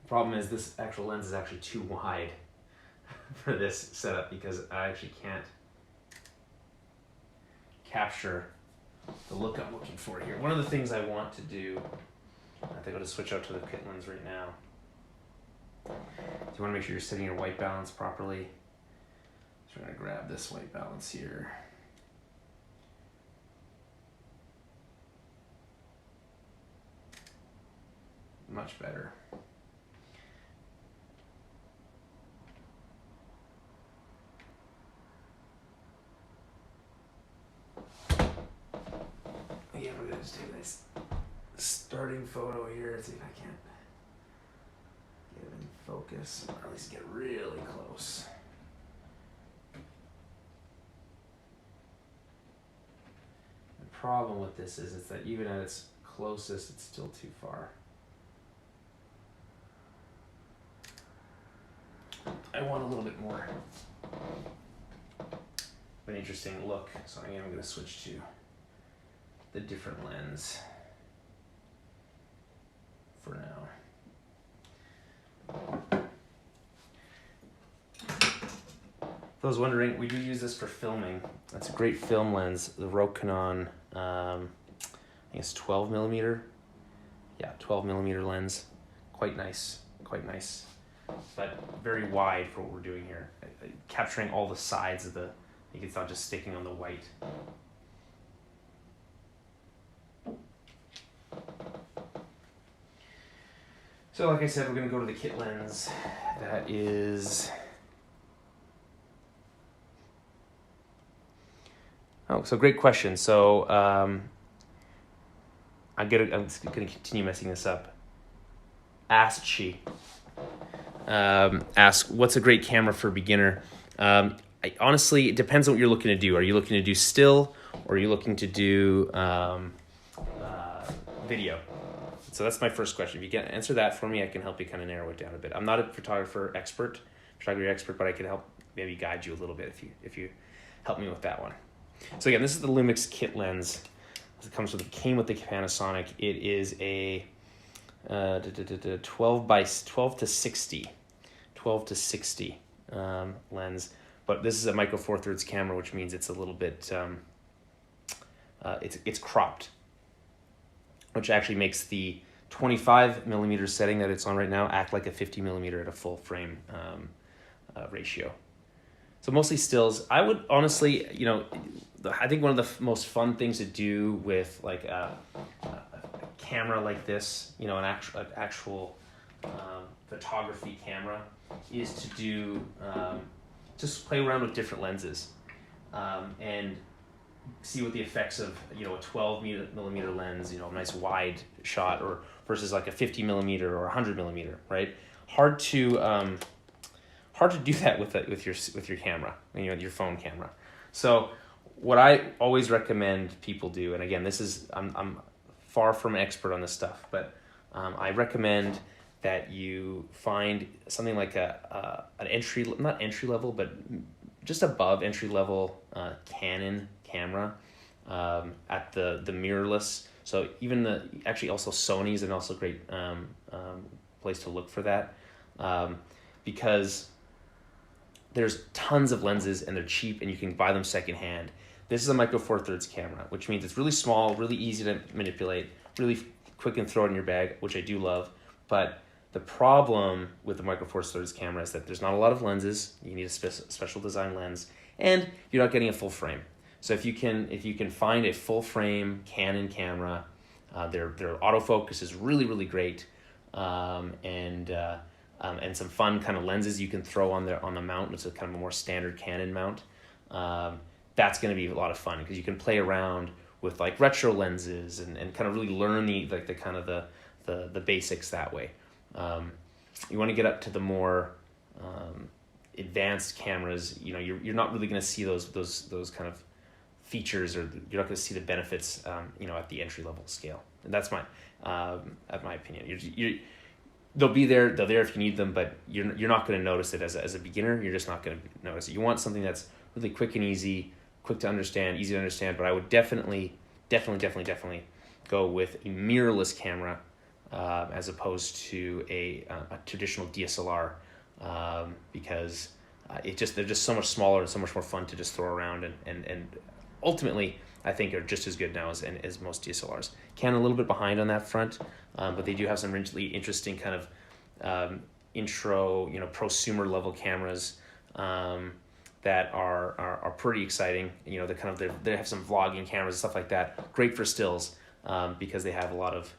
Speaker 1: Problem is this actual lens is actually too wide for this setup because I actually can't capture the look I'm looking for here. One of the things I want to do, I think I'm going to switch out to the kit lens right now. So you want to make sure you're setting your white balance properly. So we're going to grab this white balance here. Much better. Yeah, we're gonna just take a nice starting photo here. See if I can't get it in focus, or at least get really close. The problem with this is that even at its closest, it's still too far. I want a little bit more of an interesting look, so I am going to switch to the different lens. for now. For those wondering, we do use this for filming. That's a great film lens, the Rokinon, I think it's 12 millimeter. Yeah, 12 millimeter lens. Quite nice, but very wide for what we're doing here. Capturing all the sides of you can tell just sticking on the white. So like I said, we're gonna go to the kit lens. That is, so great question. So I'm gonna continue messing this up. Ask what's a great camera for a beginner? Honestly, it depends on what you're looking to do. Are you looking to do still, or are you looking to do video? So that's my first question. If you can answer that for me, I can help you kind of narrow it down a bit. I'm not a photography expert, but I can help maybe guide you a little bit if you help me with that one. So again, this is the Lumix kit lens. It came with the Panasonic. It is a 12 to 60 lens, but this is a micro four thirds camera, which means it's a little bit it's cropped, which actually makes the 25 millimeter setting that it's on right now act like a 50 millimeter at a full frame ratio. So mostly stills. I would honestly, I think one of the most fun things to do with like a camera like this, an actual photography camera, is to do just play around with different lenses and see what the effects of a 12 millimeter lens, a nice wide shot, or versus like a 50 millimeter or 100 millimeter, right? Hard to do that with your camera, your phone camera. So what I always recommend people do, and again, I'm far from an expert on this stuff, but I recommend that you find something like an not entry level, but just above entry level Canon camera at the mirrorless. So even actually also Sony's and also great place to look for that, because there's tons of lenses and they're cheap and you can buy them secondhand. This is a micro four thirds camera, which means it's really small, really easy to manipulate, really quick and throw it in your bag, which I do love. But the problem with the micro four thirds camera is that there's not a lot of lenses. You need a special design lens, and you're not getting a full frame. So if you can find a full frame Canon camera, their autofocus is really, really great, and some fun kind of lenses you can throw on the mount. It's a kind of a more standard Canon mount. That's going to be a lot of fun because you can play around with like retro lenses and kind of really learn the basics that way. You want to get up to the more advanced cameras. You're not really going to see those kind of features, or you're not going to see the benefits at the entry level scale. And that's my opinion. They'll be there if you need them, but you're not going to notice it as a beginner. You're just not going to notice it. You want something that's really quick and easy, quick to understand, easy to understand. But I would definitely go with a mirrorless camera as opposed to a traditional DSLR, because they're just so much smaller and so much more fun to just throw around, and ultimately I think are just as good now as most DSLRs. Canon a little bit behind on that front, but they do have some really interesting kind of intro, prosumer level cameras that are pretty exciting. They have some vlogging cameras and stuff like that. Great for stills because they have a lot of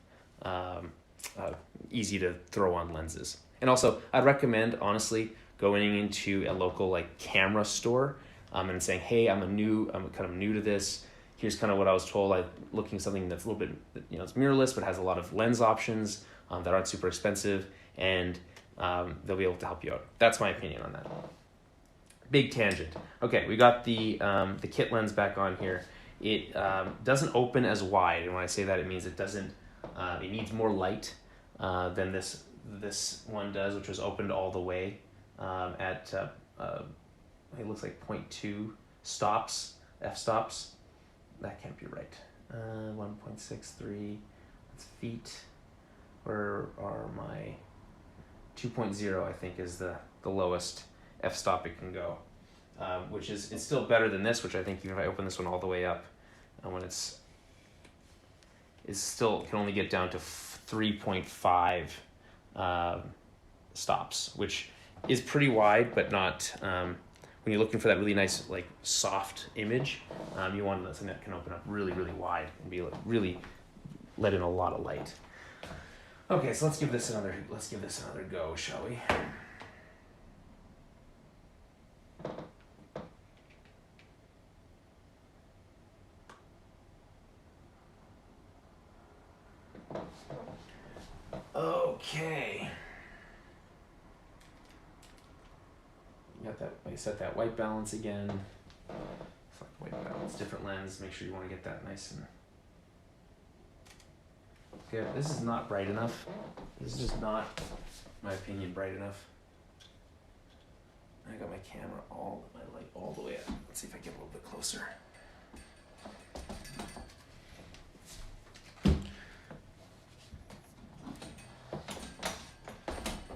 Speaker 1: easy to throw on lenses. And also, I'd recommend honestly going into a local like camera store and saying, hey, I'm kind of new to this. Here's kind of what I was told. I'm looking at something that's a little bit, it's mirrorless, but has a lot of lens options that aren't super expensive, and they'll be able to help you out. That's my opinion on that. Big tangent. Okay, we got the kit lens back on here. It doesn't open as wide, and when I say that, it means it doesn't. It needs more light than this one does, which was opened all the way at it looks like 0.2 stops, f-stops. That can't be right. 1.63, that's feet. Where are my 2.0, I think, is the lowest f-stop it can go, which is, it's still better than this, which I think even if I open this one all the way up, when it's still can only get down to 3.5 stops, which is pretty wide, but not, when you're looking for that really nice, like, soft image, you want something that can open up really, really wide and be really let in a lot of light. Okay, so let's give this another go, shall we? Okay. Got that. I set that white balance again. Select white balance, different lens. Make sure you want to get that nice and good. This is not bright enough. This is just not, in my opinion, bright enough. I got my camera my light all the way up. Let's see if I get a little bit closer.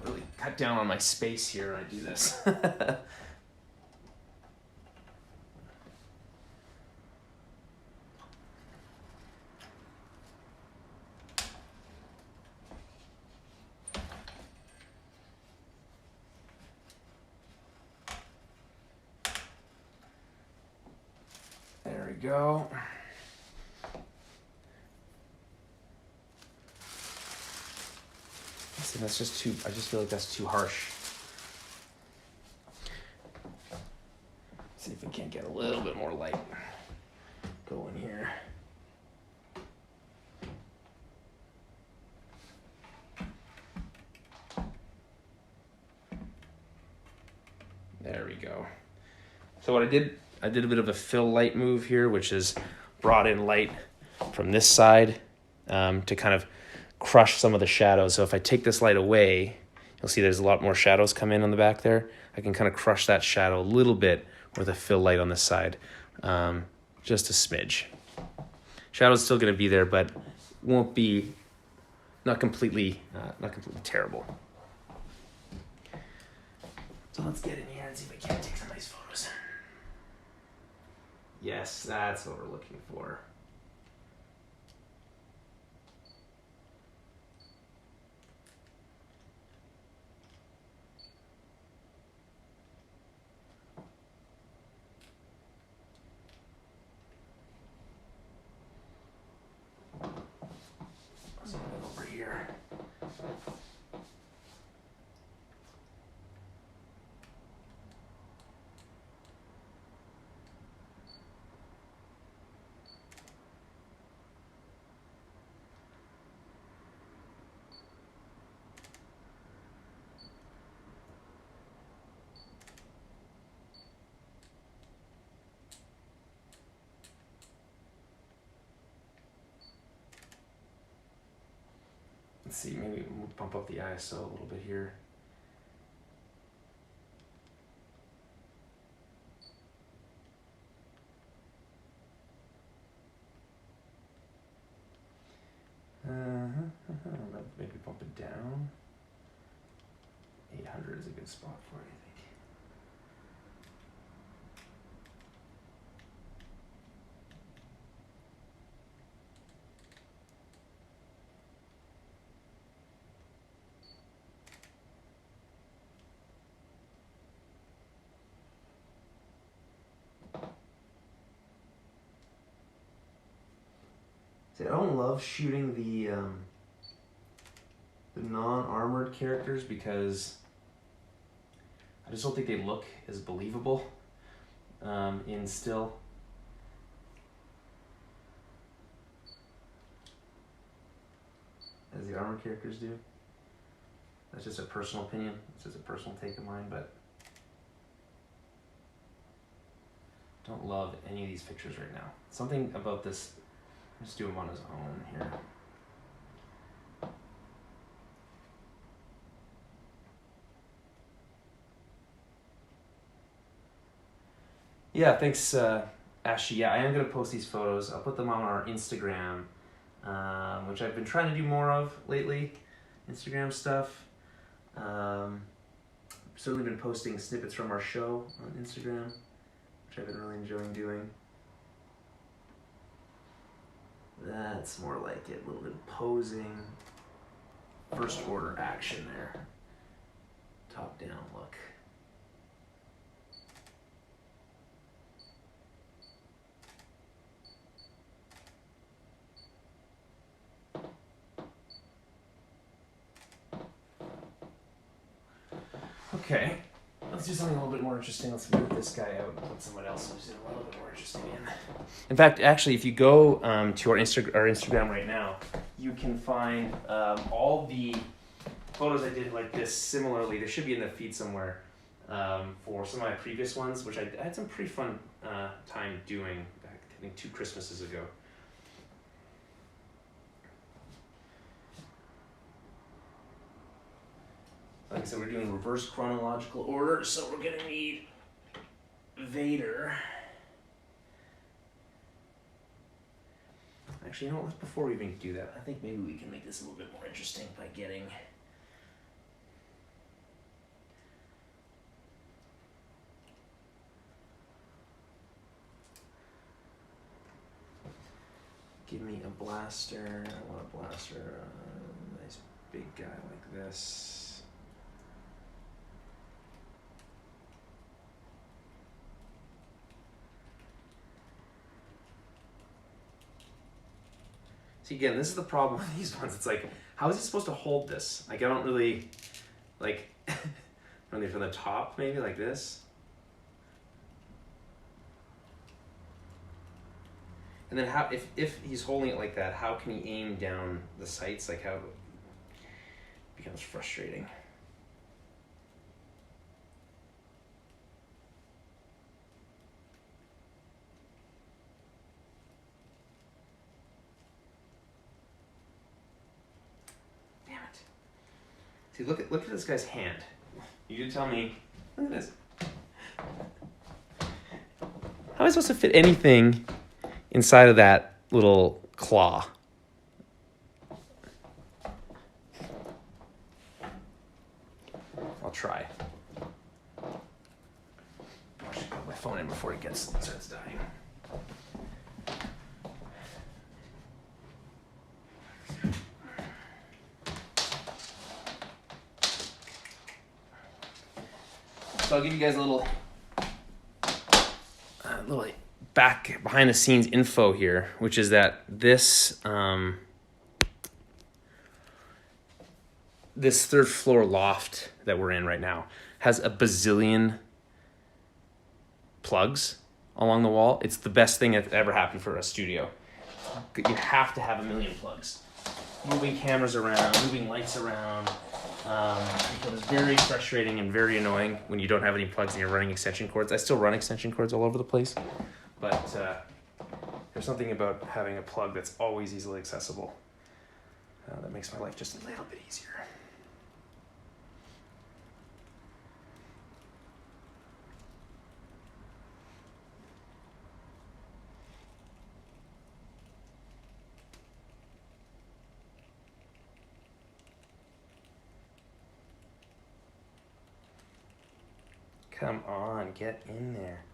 Speaker 1: Really cut down on my space here when I do this. There we go. See, that's just too, I just feel like that's too harsh. See if we can't get a little bit more light going here. There we go. So what I did a bit of a fill light move here, which is brought in light from this side to kind of crush some of the shadows. So if I take this light away, you'll see there's a lot more shadows come in on the back there. I can kind of crush that shadow a little bit with a fill light on this side, just a smidge. Shadow's still going to be there, but won't be not completely terrible. So let's get in here and see if I can't take some nice photos. Yes, that's what we're looking for. Over here. Let's see, maybe we'll bump up the ISO a little bit here. Maybe bump it down. 800 is a good spot for it, I think. See, I don't love shooting the non-armored characters because I just don't think they look as believable in still. As the armored characters do. That's just a personal opinion. It's just a personal take of mine, but don't love any of these pictures right now. Something about this, let's do him on his own here. Yeah, thanks, Ashley. Yeah, I am going to post these photos. I'll put them on our Instagram, which I've been trying to do more of lately. Instagram stuff. Certainly been posting snippets from our show on Instagram, which I've been really enjoying doing. That's more like it, a little bit of posing. First order action there. Top down look. Okay, let's do something a little bit more interesting. Let's move this guy out and put someone else who's a little bit more interesting in. In fact, actually, if you go to our Instagram right now, you can find all the photos I did like this similarly. They should be in the feed somewhere for some of my previous ones, which I had some pretty fun time doing back, I think, 2 Christmases ago. Like I said, we're doing reverse chronological order, so we're gonna need Vader. Actually, you know what? Before we even do that, I think maybe we can make this a little bit more interesting by getting give me a blaster. I want a blaster, a nice big guy like this. See, again, this is the problem with these ones. It's like, how is he supposed to hold this? Like, I don't really, like, from the top, maybe, like this. And then how, if he's holding it like that, how can he aim down the sights? Like, how it becomes frustrating. See, look at this guy's hand. You tell me. Look at this. How am I supposed to fit anything inside of that little claw? I'll try. I should put my phone in before it starts dying. So I'll give you guys a little back behind the scenes info here, which is that this this 3rd floor loft that we're in right now has a bazillion plugs along the wall. It's the best thing that ever happened for a studio. You have to have a million plugs. Moving cameras around, moving lights around. It's very frustrating and very annoying when you don't have any plugs and you're running extension cords. I still run extension cords all over the place, but there's something about having a plug that's always easily accessible that makes my life just a little bit easier. Come on, get in there.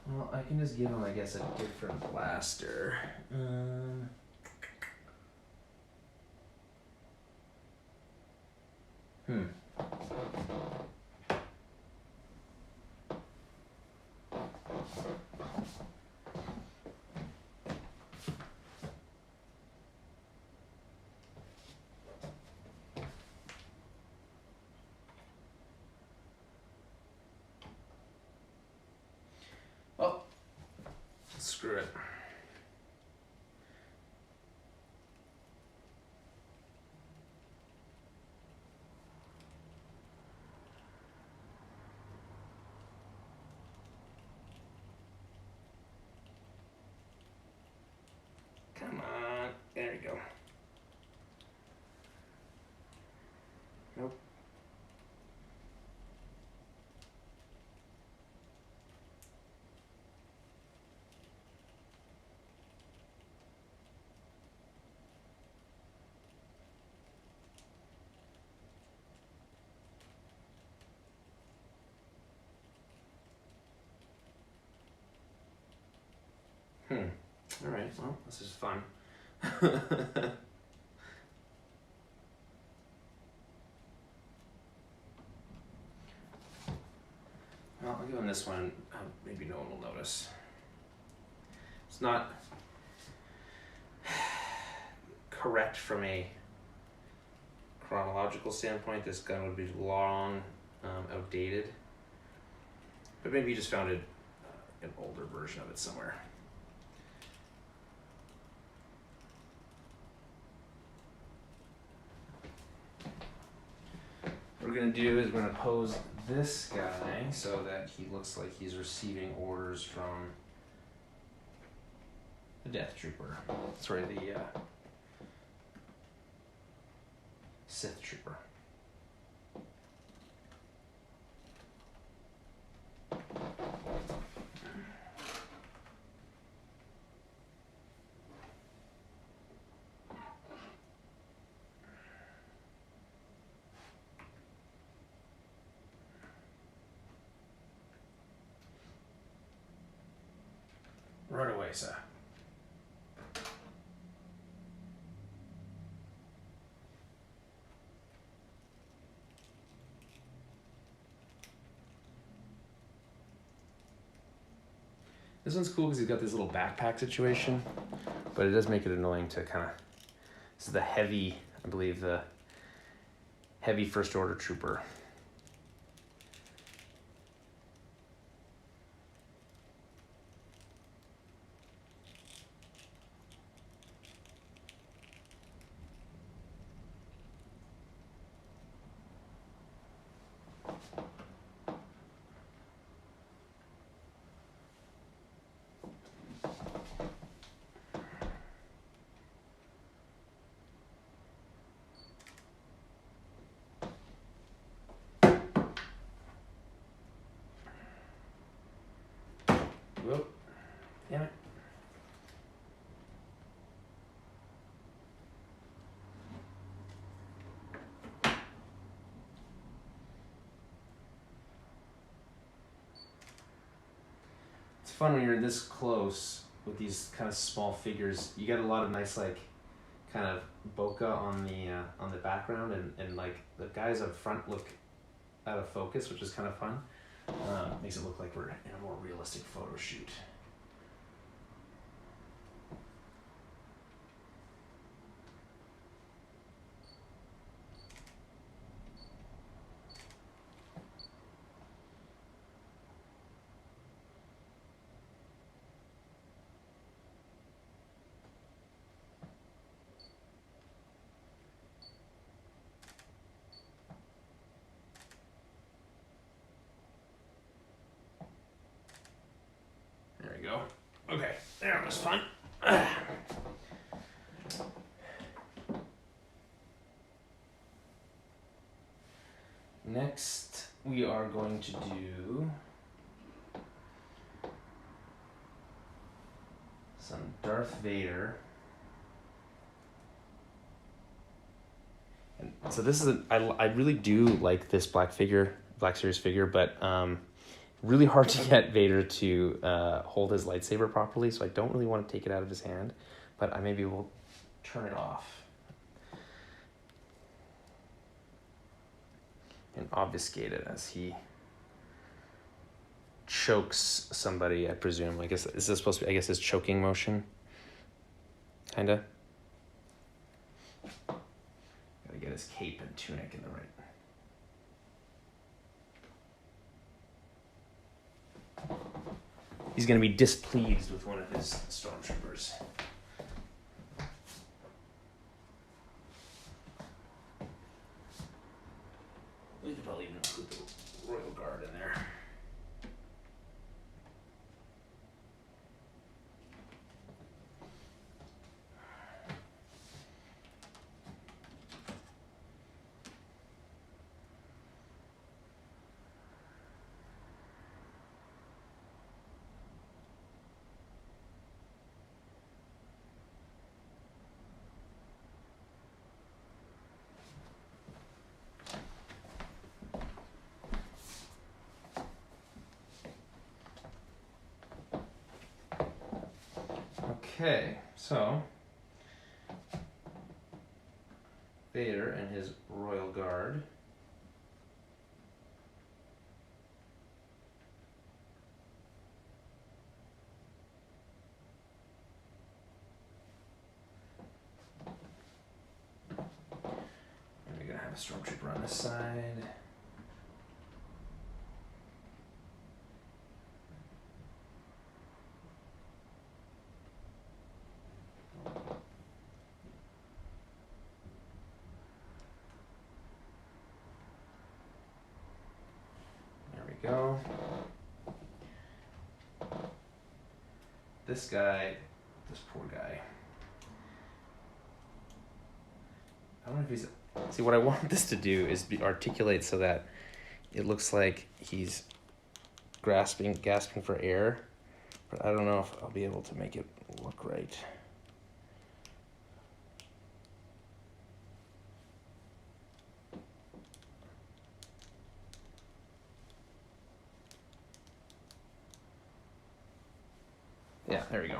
Speaker 1: Well, I can just give him, I guess, a different blaster. Well, screw it. Come on. There you go. Nope. All right, well, this is fun. Well, I'll give him this one. Maybe no one will notice. It's not correct from a chronological standpoint. This gun would be long, outdated. But maybe you just found an older version of it somewhere. What we're going to do is we're going to pose this guy so that he looks like he's receiving orders from the Death Trooper. Sorry, the Sith Trooper. Right away, sir. This one's cool because he's got this little backpack situation, but it does make it annoying to kind of. This is the heavy, I believe, the heavy First Order Trooper. Whoop. Damn it. It's fun when you're this close with these kind of small figures. You get a lot of nice, like, kind of bokeh on the background, and like the guys up front look out of focus, which is kind of fun. Makes it look like we're in a more realistic photo shoot. There we go. Okay, there, it was fun. Next, we are going to do some Darth Vader. And so this is I really do like this Black Series figure, but really hard to get Vader to hold his lightsaber properly, so I don't really want to take it out of his hand, but I maybe will turn it off and obfuscate it as he chokes somebody, I presume. I guess, is this supposed to be, I guess, his choking motion? Kinda. Gotta get his cape and tunic in the right. He's gonna be displeased with one of his stormtroopers. We could probably even include the Royal Guard in there. Okay, so Vader and his royal guard. And we're gonna have a stormtrooper on this side. Go. This guy, this poor guy. I don't know if he's. See, what I want this to do is articulate so that it looks like he's gasping for air, but I don't know if I'll be able to make it look right. Yeah, there we go.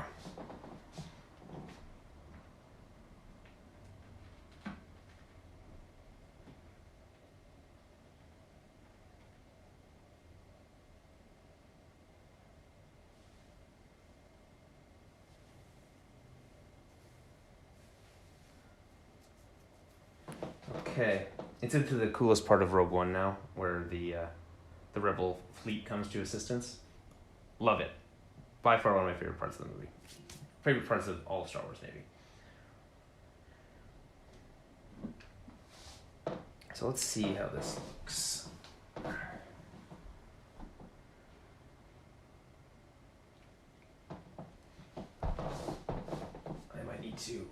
Speaker 1: Okay, it's into the coolest part of Rogue One now, where the Rebel fleet comes to assistance. Love it. By far one of my favorite parts of the movie. Favorite parts of all of Star Wars, maybe. So let's see how this looks. I might need to.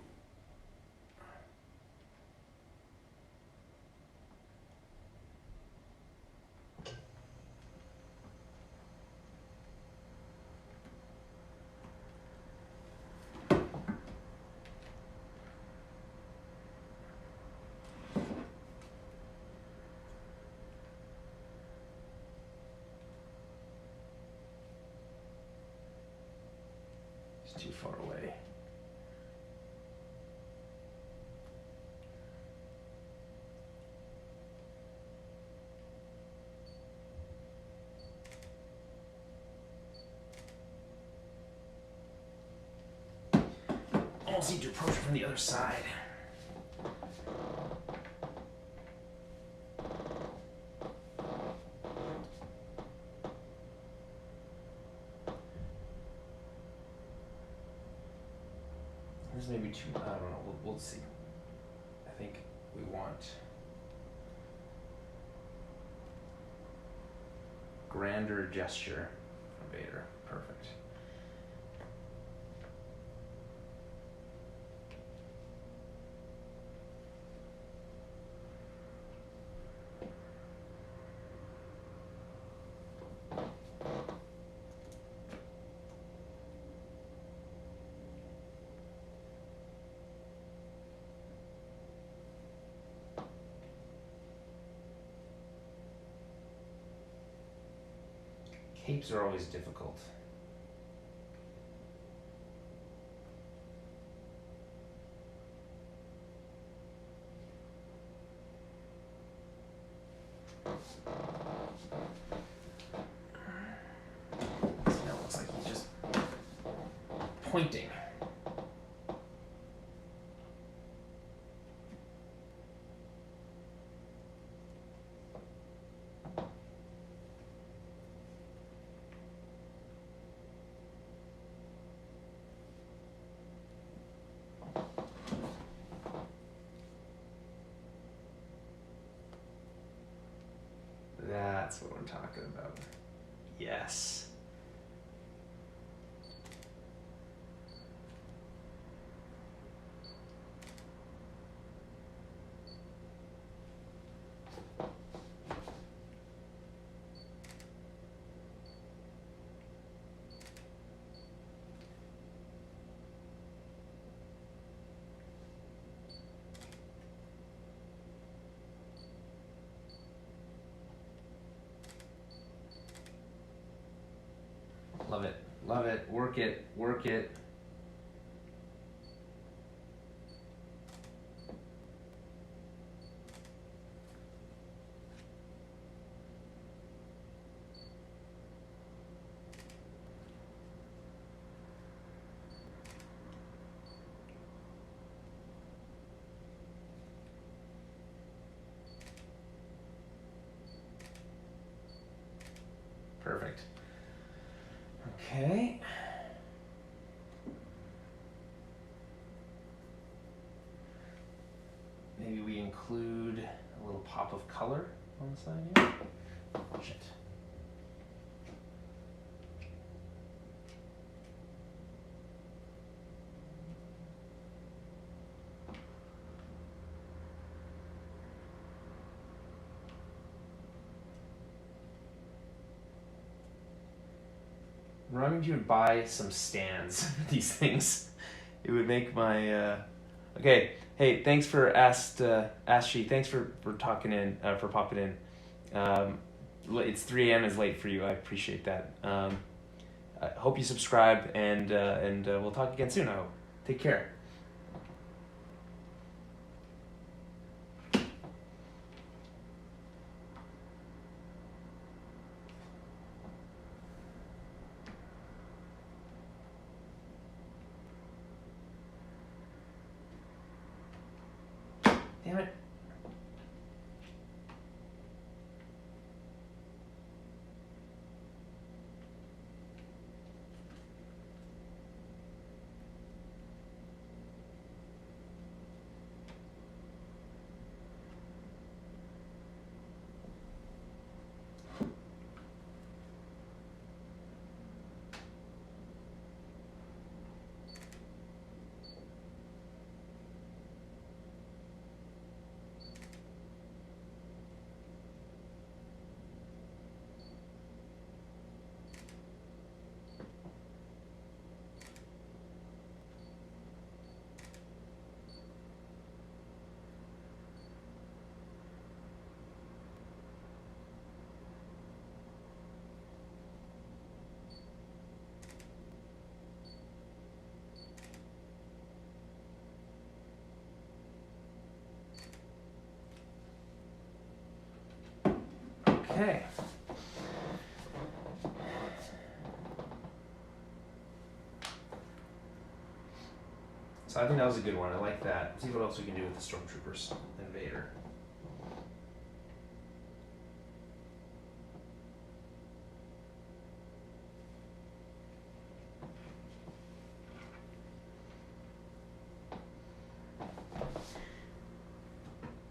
Speaker 1: Too far away. Almost need to approach it from the other side. There's maybe too. I don't know. We'll see. I think we want grander gesture from Vader. Perfect. Capes are always difficult. So now it looks like he's just pointing. That's what I'm talking about. Yes. Love it. Love it. Work it. Work it. Okay. Maybe we include a little pop of color on the side here. Oh, shit. Reminding you to buy some stands for these things. It would make my okay. Hey, thanks for She. Thanks for talking in for popping in. It's 3 a.m. is late for you. I appreciate that. I hope you subscribe and we'll talk again soon. I hope. Take care. Damn it. Okay. So I think that was a good one. I like that. Let's see what else we can do with the Stormtroopers and Vader.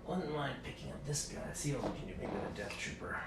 Speaker 1: Wouldn't mind picking up this guy. See what we can do. Maybe a Death Trooper.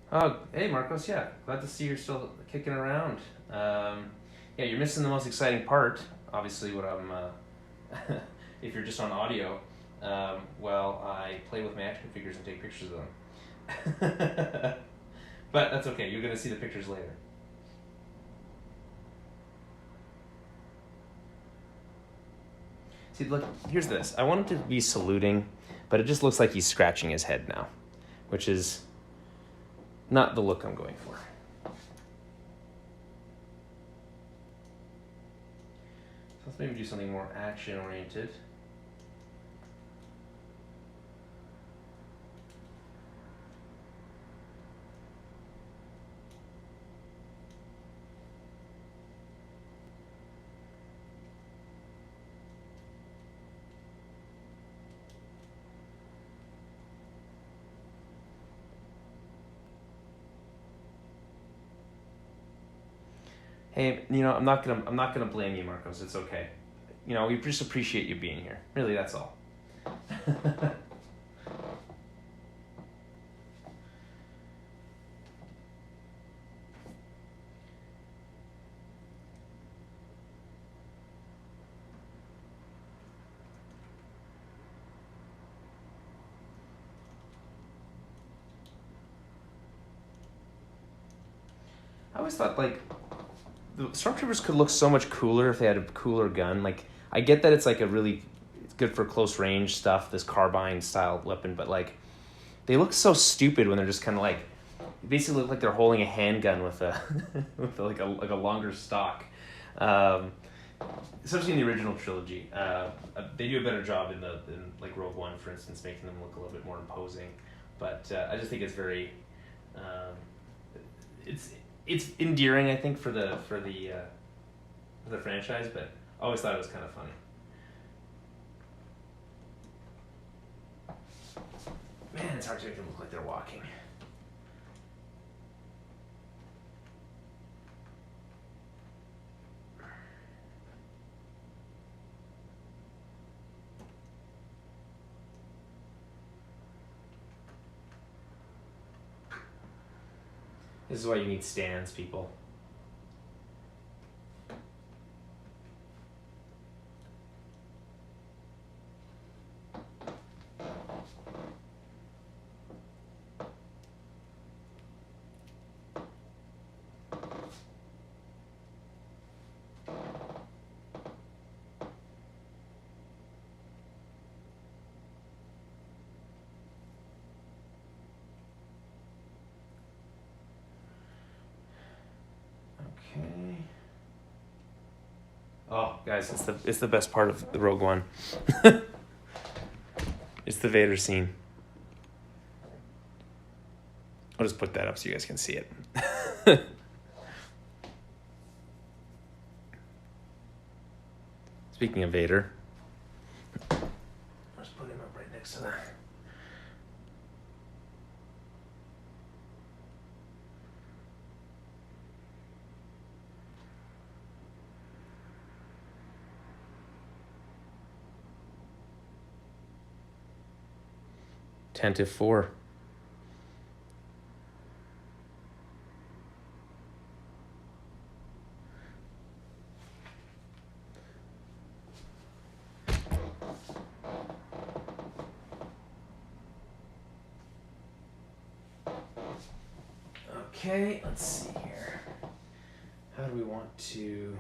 Speaker 1: Oh, hey Marcos, yeah, glad to see you're still kicking around. Yeah, you're missing the most exciting part, obviously what I'm, if you're just on audio, well, I play with my action figures and take pictures of them. But that's okay, you're gonna see the pictures later. See, look, here's this. I want him to be saluting, but it just looks like he's scratching his head now, which is not the look I'm going for. So let's maybe do something more action-oriented. Hey, I'm not gonna blame you, Marcos. It's okay. We just appreciate you being here. Really, that's all. I always thought the Stormtroopers could look so much cooler if they had a cooler gun. Like, I get that it's like a really good for close range stuff, this carbine style weapon, but like they look so stupid when they're just kind of like, basically look like they're holding a handgun with a with like a longer stock. Especially in the original trilogy, they do a better job in like Rogue One, for instance, making them look a little bit more imposing. But I just think it's very, it's endearing, I think, for the franchise. But I always thought it was kind of funny. Man, it's hard to make them look like they're walking. This is why you need stands, people. Okay. Oh, guys, it's the best part of the Rogue One. It's the Vader scene. I'll just put that up so you guys can see it. Speaking of Vader, I'll just put him up right next to that. Attentive 4. Okay, let's see here. How do we want to...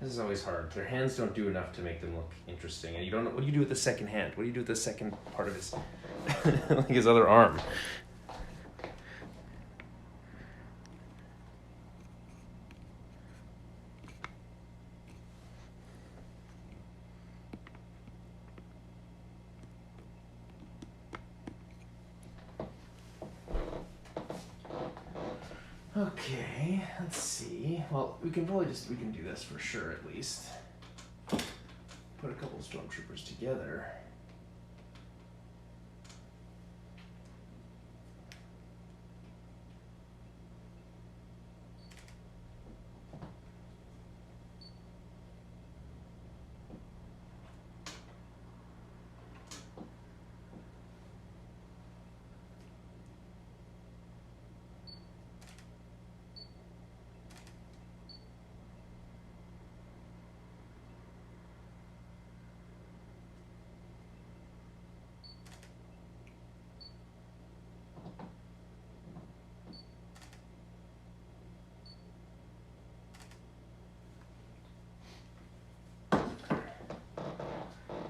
Speaker 1: This is always hard. Their hands don't do enough to make them look interesting. And you don't know, what do you do with the second hand? What do you do with the second part of his, like his other arm? Okay, let's see. Well, we can do this for sure at least. Put a couple of stormtroopers together.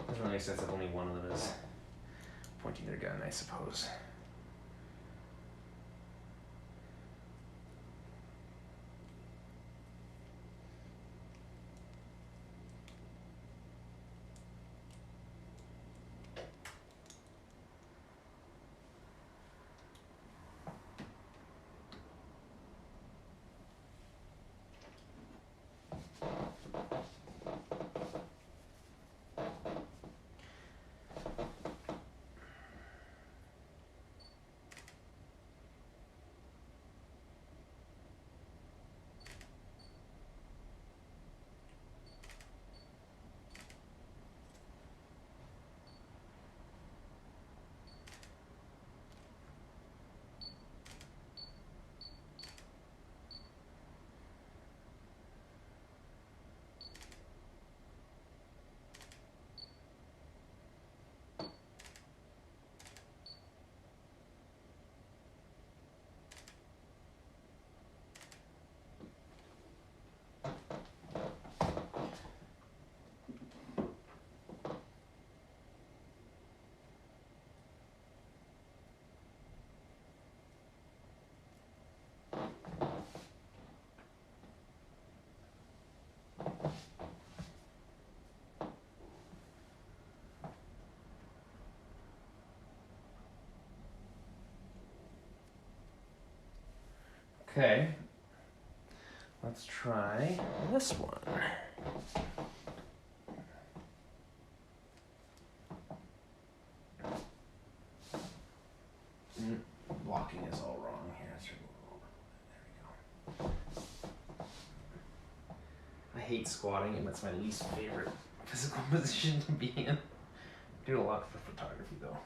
Speaker 1: Doesn't make sense if only one of them is pointing their gun, I suppose. Okay, let's try this one. Blocking is all wrong here. There we go. I hate squatting, and that's my least favorite physical position to be in. Do a lot for photography though.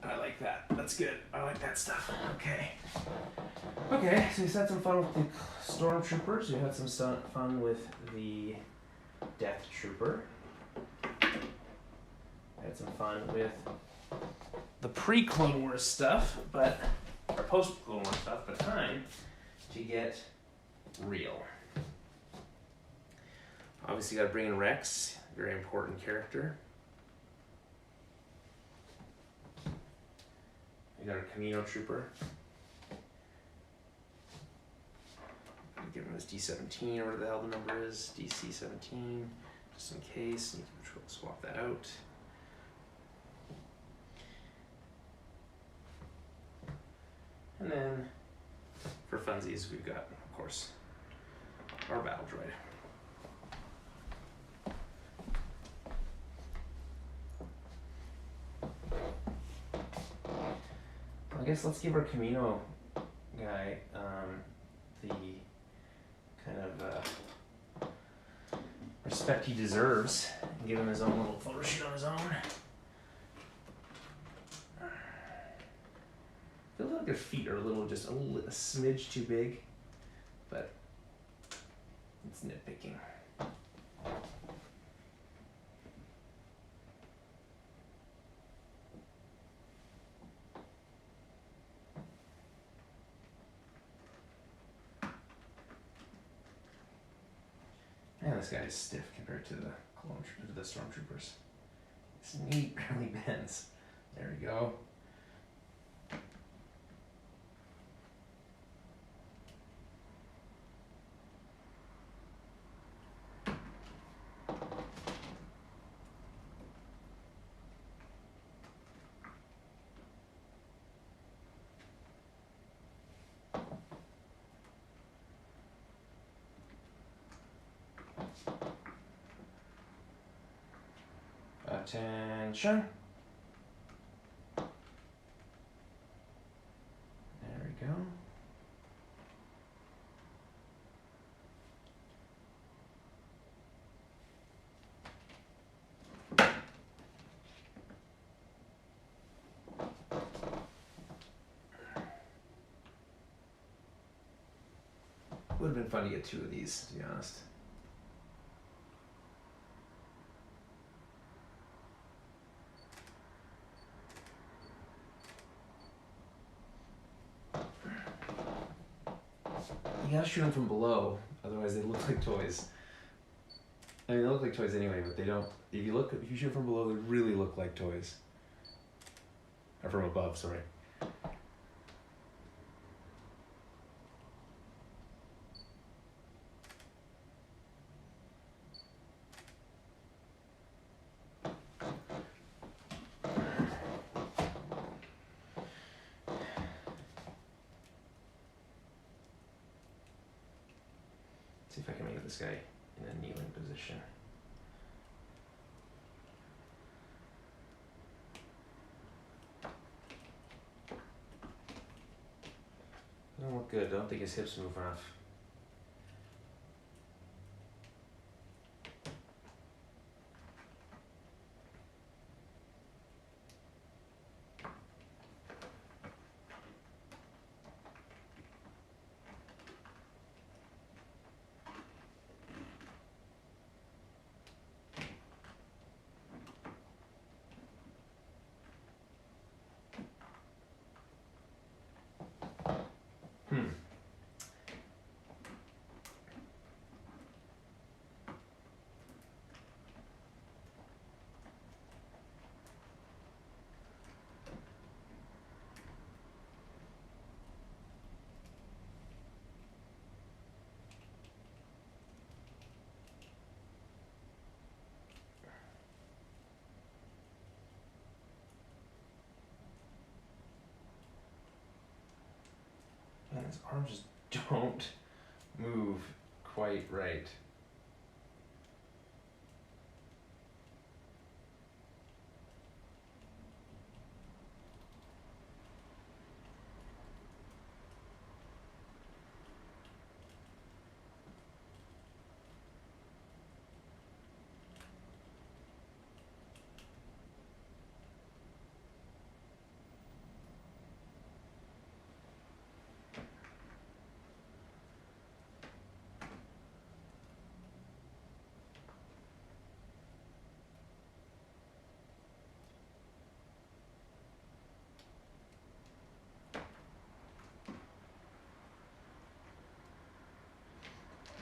Speaker 1: I like that. That's good. I like that stuff. Okay. Okay, so we had some fun with the stormtroopers. We had some fun with the Death Trooper. We had some fun with the pre-Clone Wars stuff, or post-Clone Wars stuff, but time to get real. Obviously, got to bring in Rex, very important character. We got our Camino Trooper. Give him his D17 or whatever the hell the number is, DC17, just in case. Need to swap that out. And then for funsies, we've got, of course, our battle droid. I guess let's give our Camino guy the kind of respect he deserves and give him his own little photo shoot on his own. I feel like their feet are just a smidge too big, but it's nitpicking. Man, this guy is stiff compared to the stormtroopers. His knee barely bends. There we go. Attention. There we go. Would have been fun to get 2 of these, to be honest. You gotta shoot them from below, otherwise they look like toys. I mean, they look like toys anyway, but they don't. If you shoot from below, they really look like toys. Or from above, sorry. See if I can make this guy in a kneeling position. Doesn't look good. I don't think his hips move enough. Man, his arms just don't move quite right.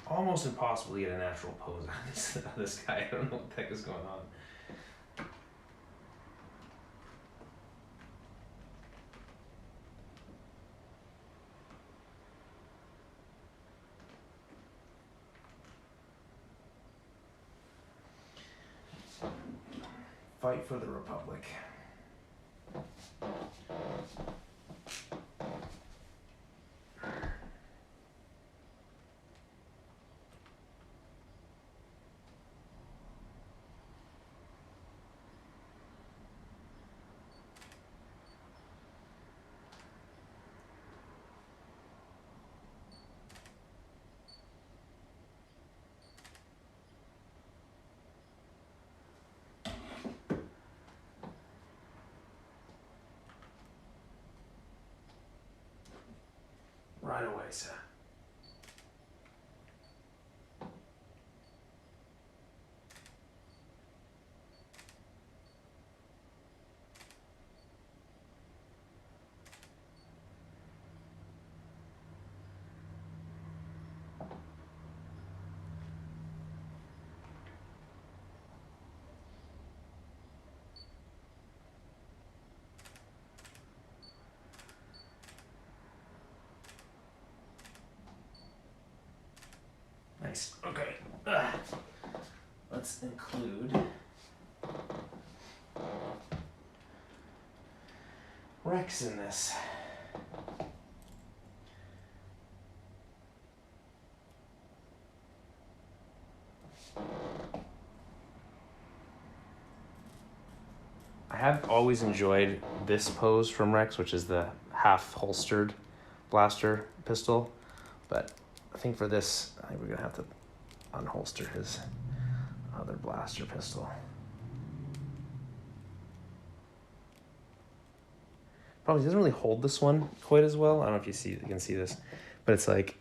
Speaker 1: Almost impossible to get a natural pose on this guy. I don't know what the heck is going on. Fight for the Republic. Right away, sir. Nice. Okay. Let's include Rex in this. I have always enjoyed this pose from Rex, which is the half holstered blaster pistol, but I think for this, I think we're gonna have to unholster his other blaster pistol. Probably doesn't really hold this one quite as well. I don't know if you can see this, but it's like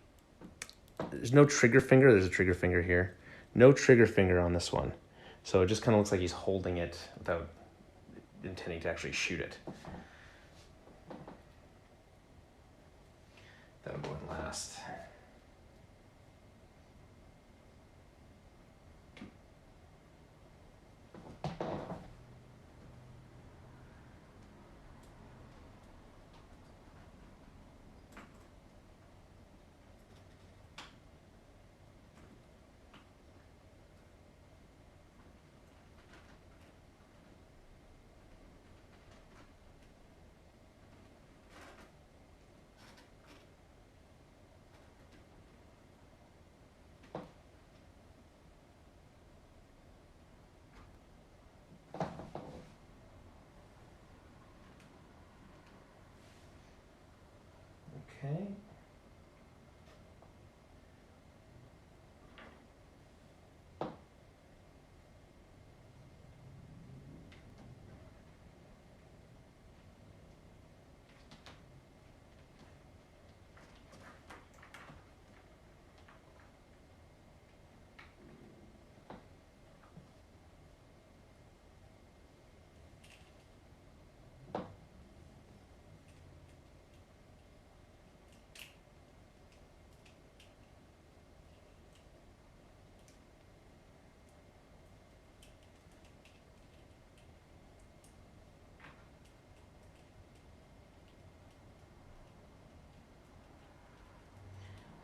Speaker 1: there's no trigger finger. There's a trigger finger here. No trigger finger on this one. So it just kind of looks like he's holding it without intending to actually shoot it. That'll go in last. Okay.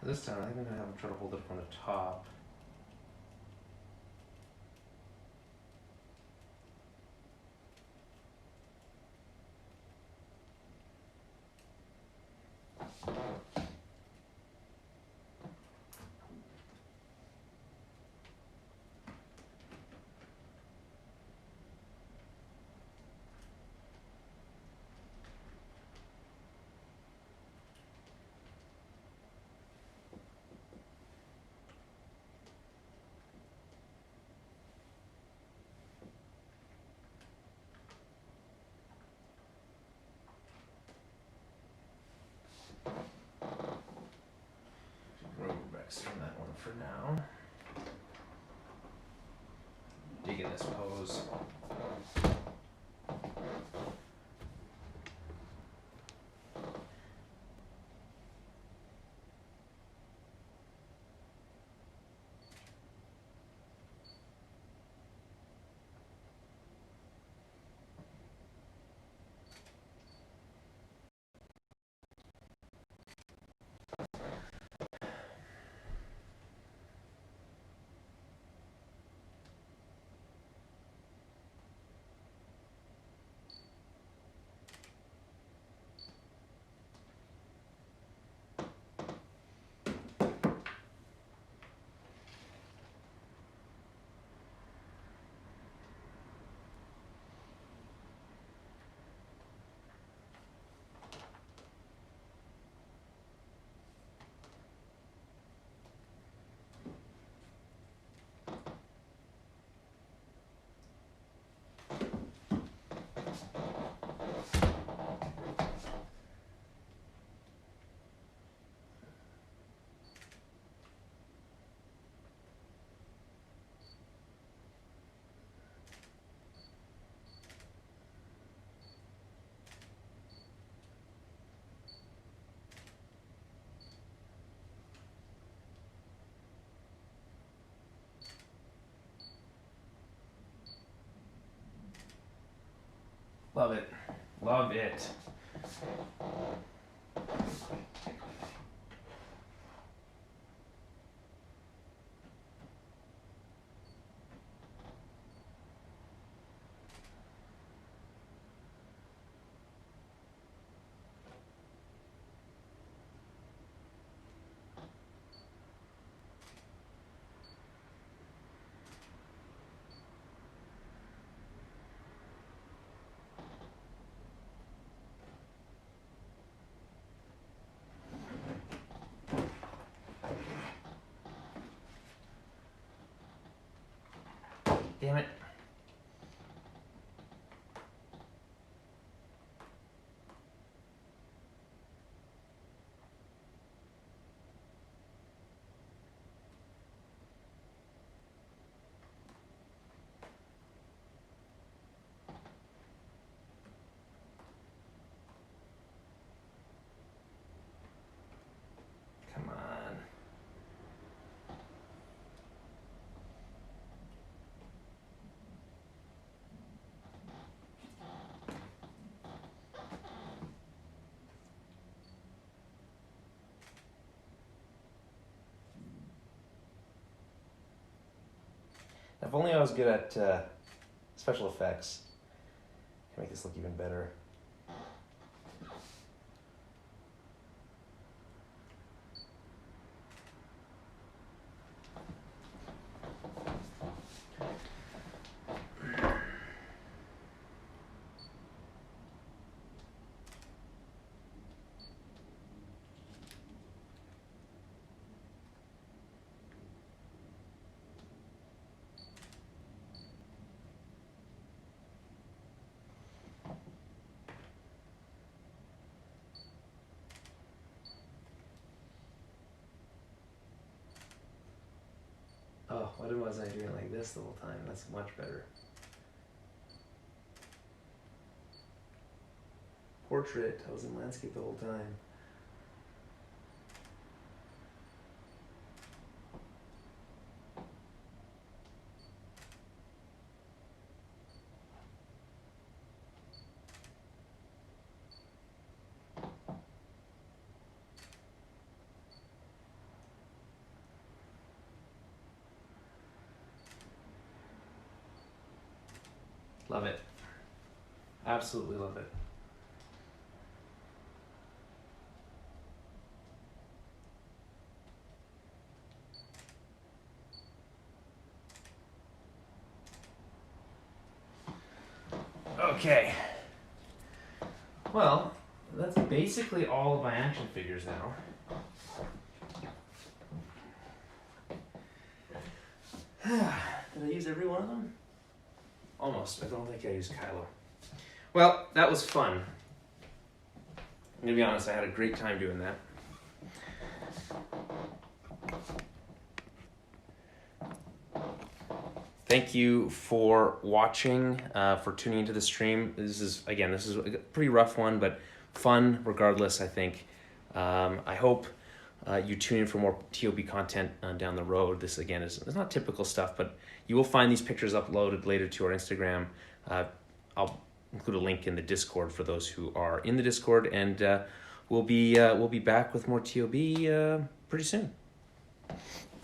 Speaker 1: This time, I think I'm going to have trouble hold it from the top. From that one for now. Digging this pose. Love it. Love it. Damn it. Come on. If only I was good at special effects. Can make this look even better. Oh, what was I doing like this the whole time? That's much better. Portrait. I was in landscape the whole time. Love it. Absolutely love it. Okay. Well, that's basically all of my action figures now. Did I use every one of them? Almost. I don't think I used Kylo. Well, that was fun. I'm gonna be honest, I had a great time doing that. Thank you for watching, for tuning into the stream. This is a pretty rough one, but fun regardless, I think. I hope you tune in for more ToB content down the road. This, again, is not typical stuff, but you will find these pictures uploaded later to our Instagram. I'll include a link in the Discord for those who are in the Discord, and we'll be back with more ToB pretty soon.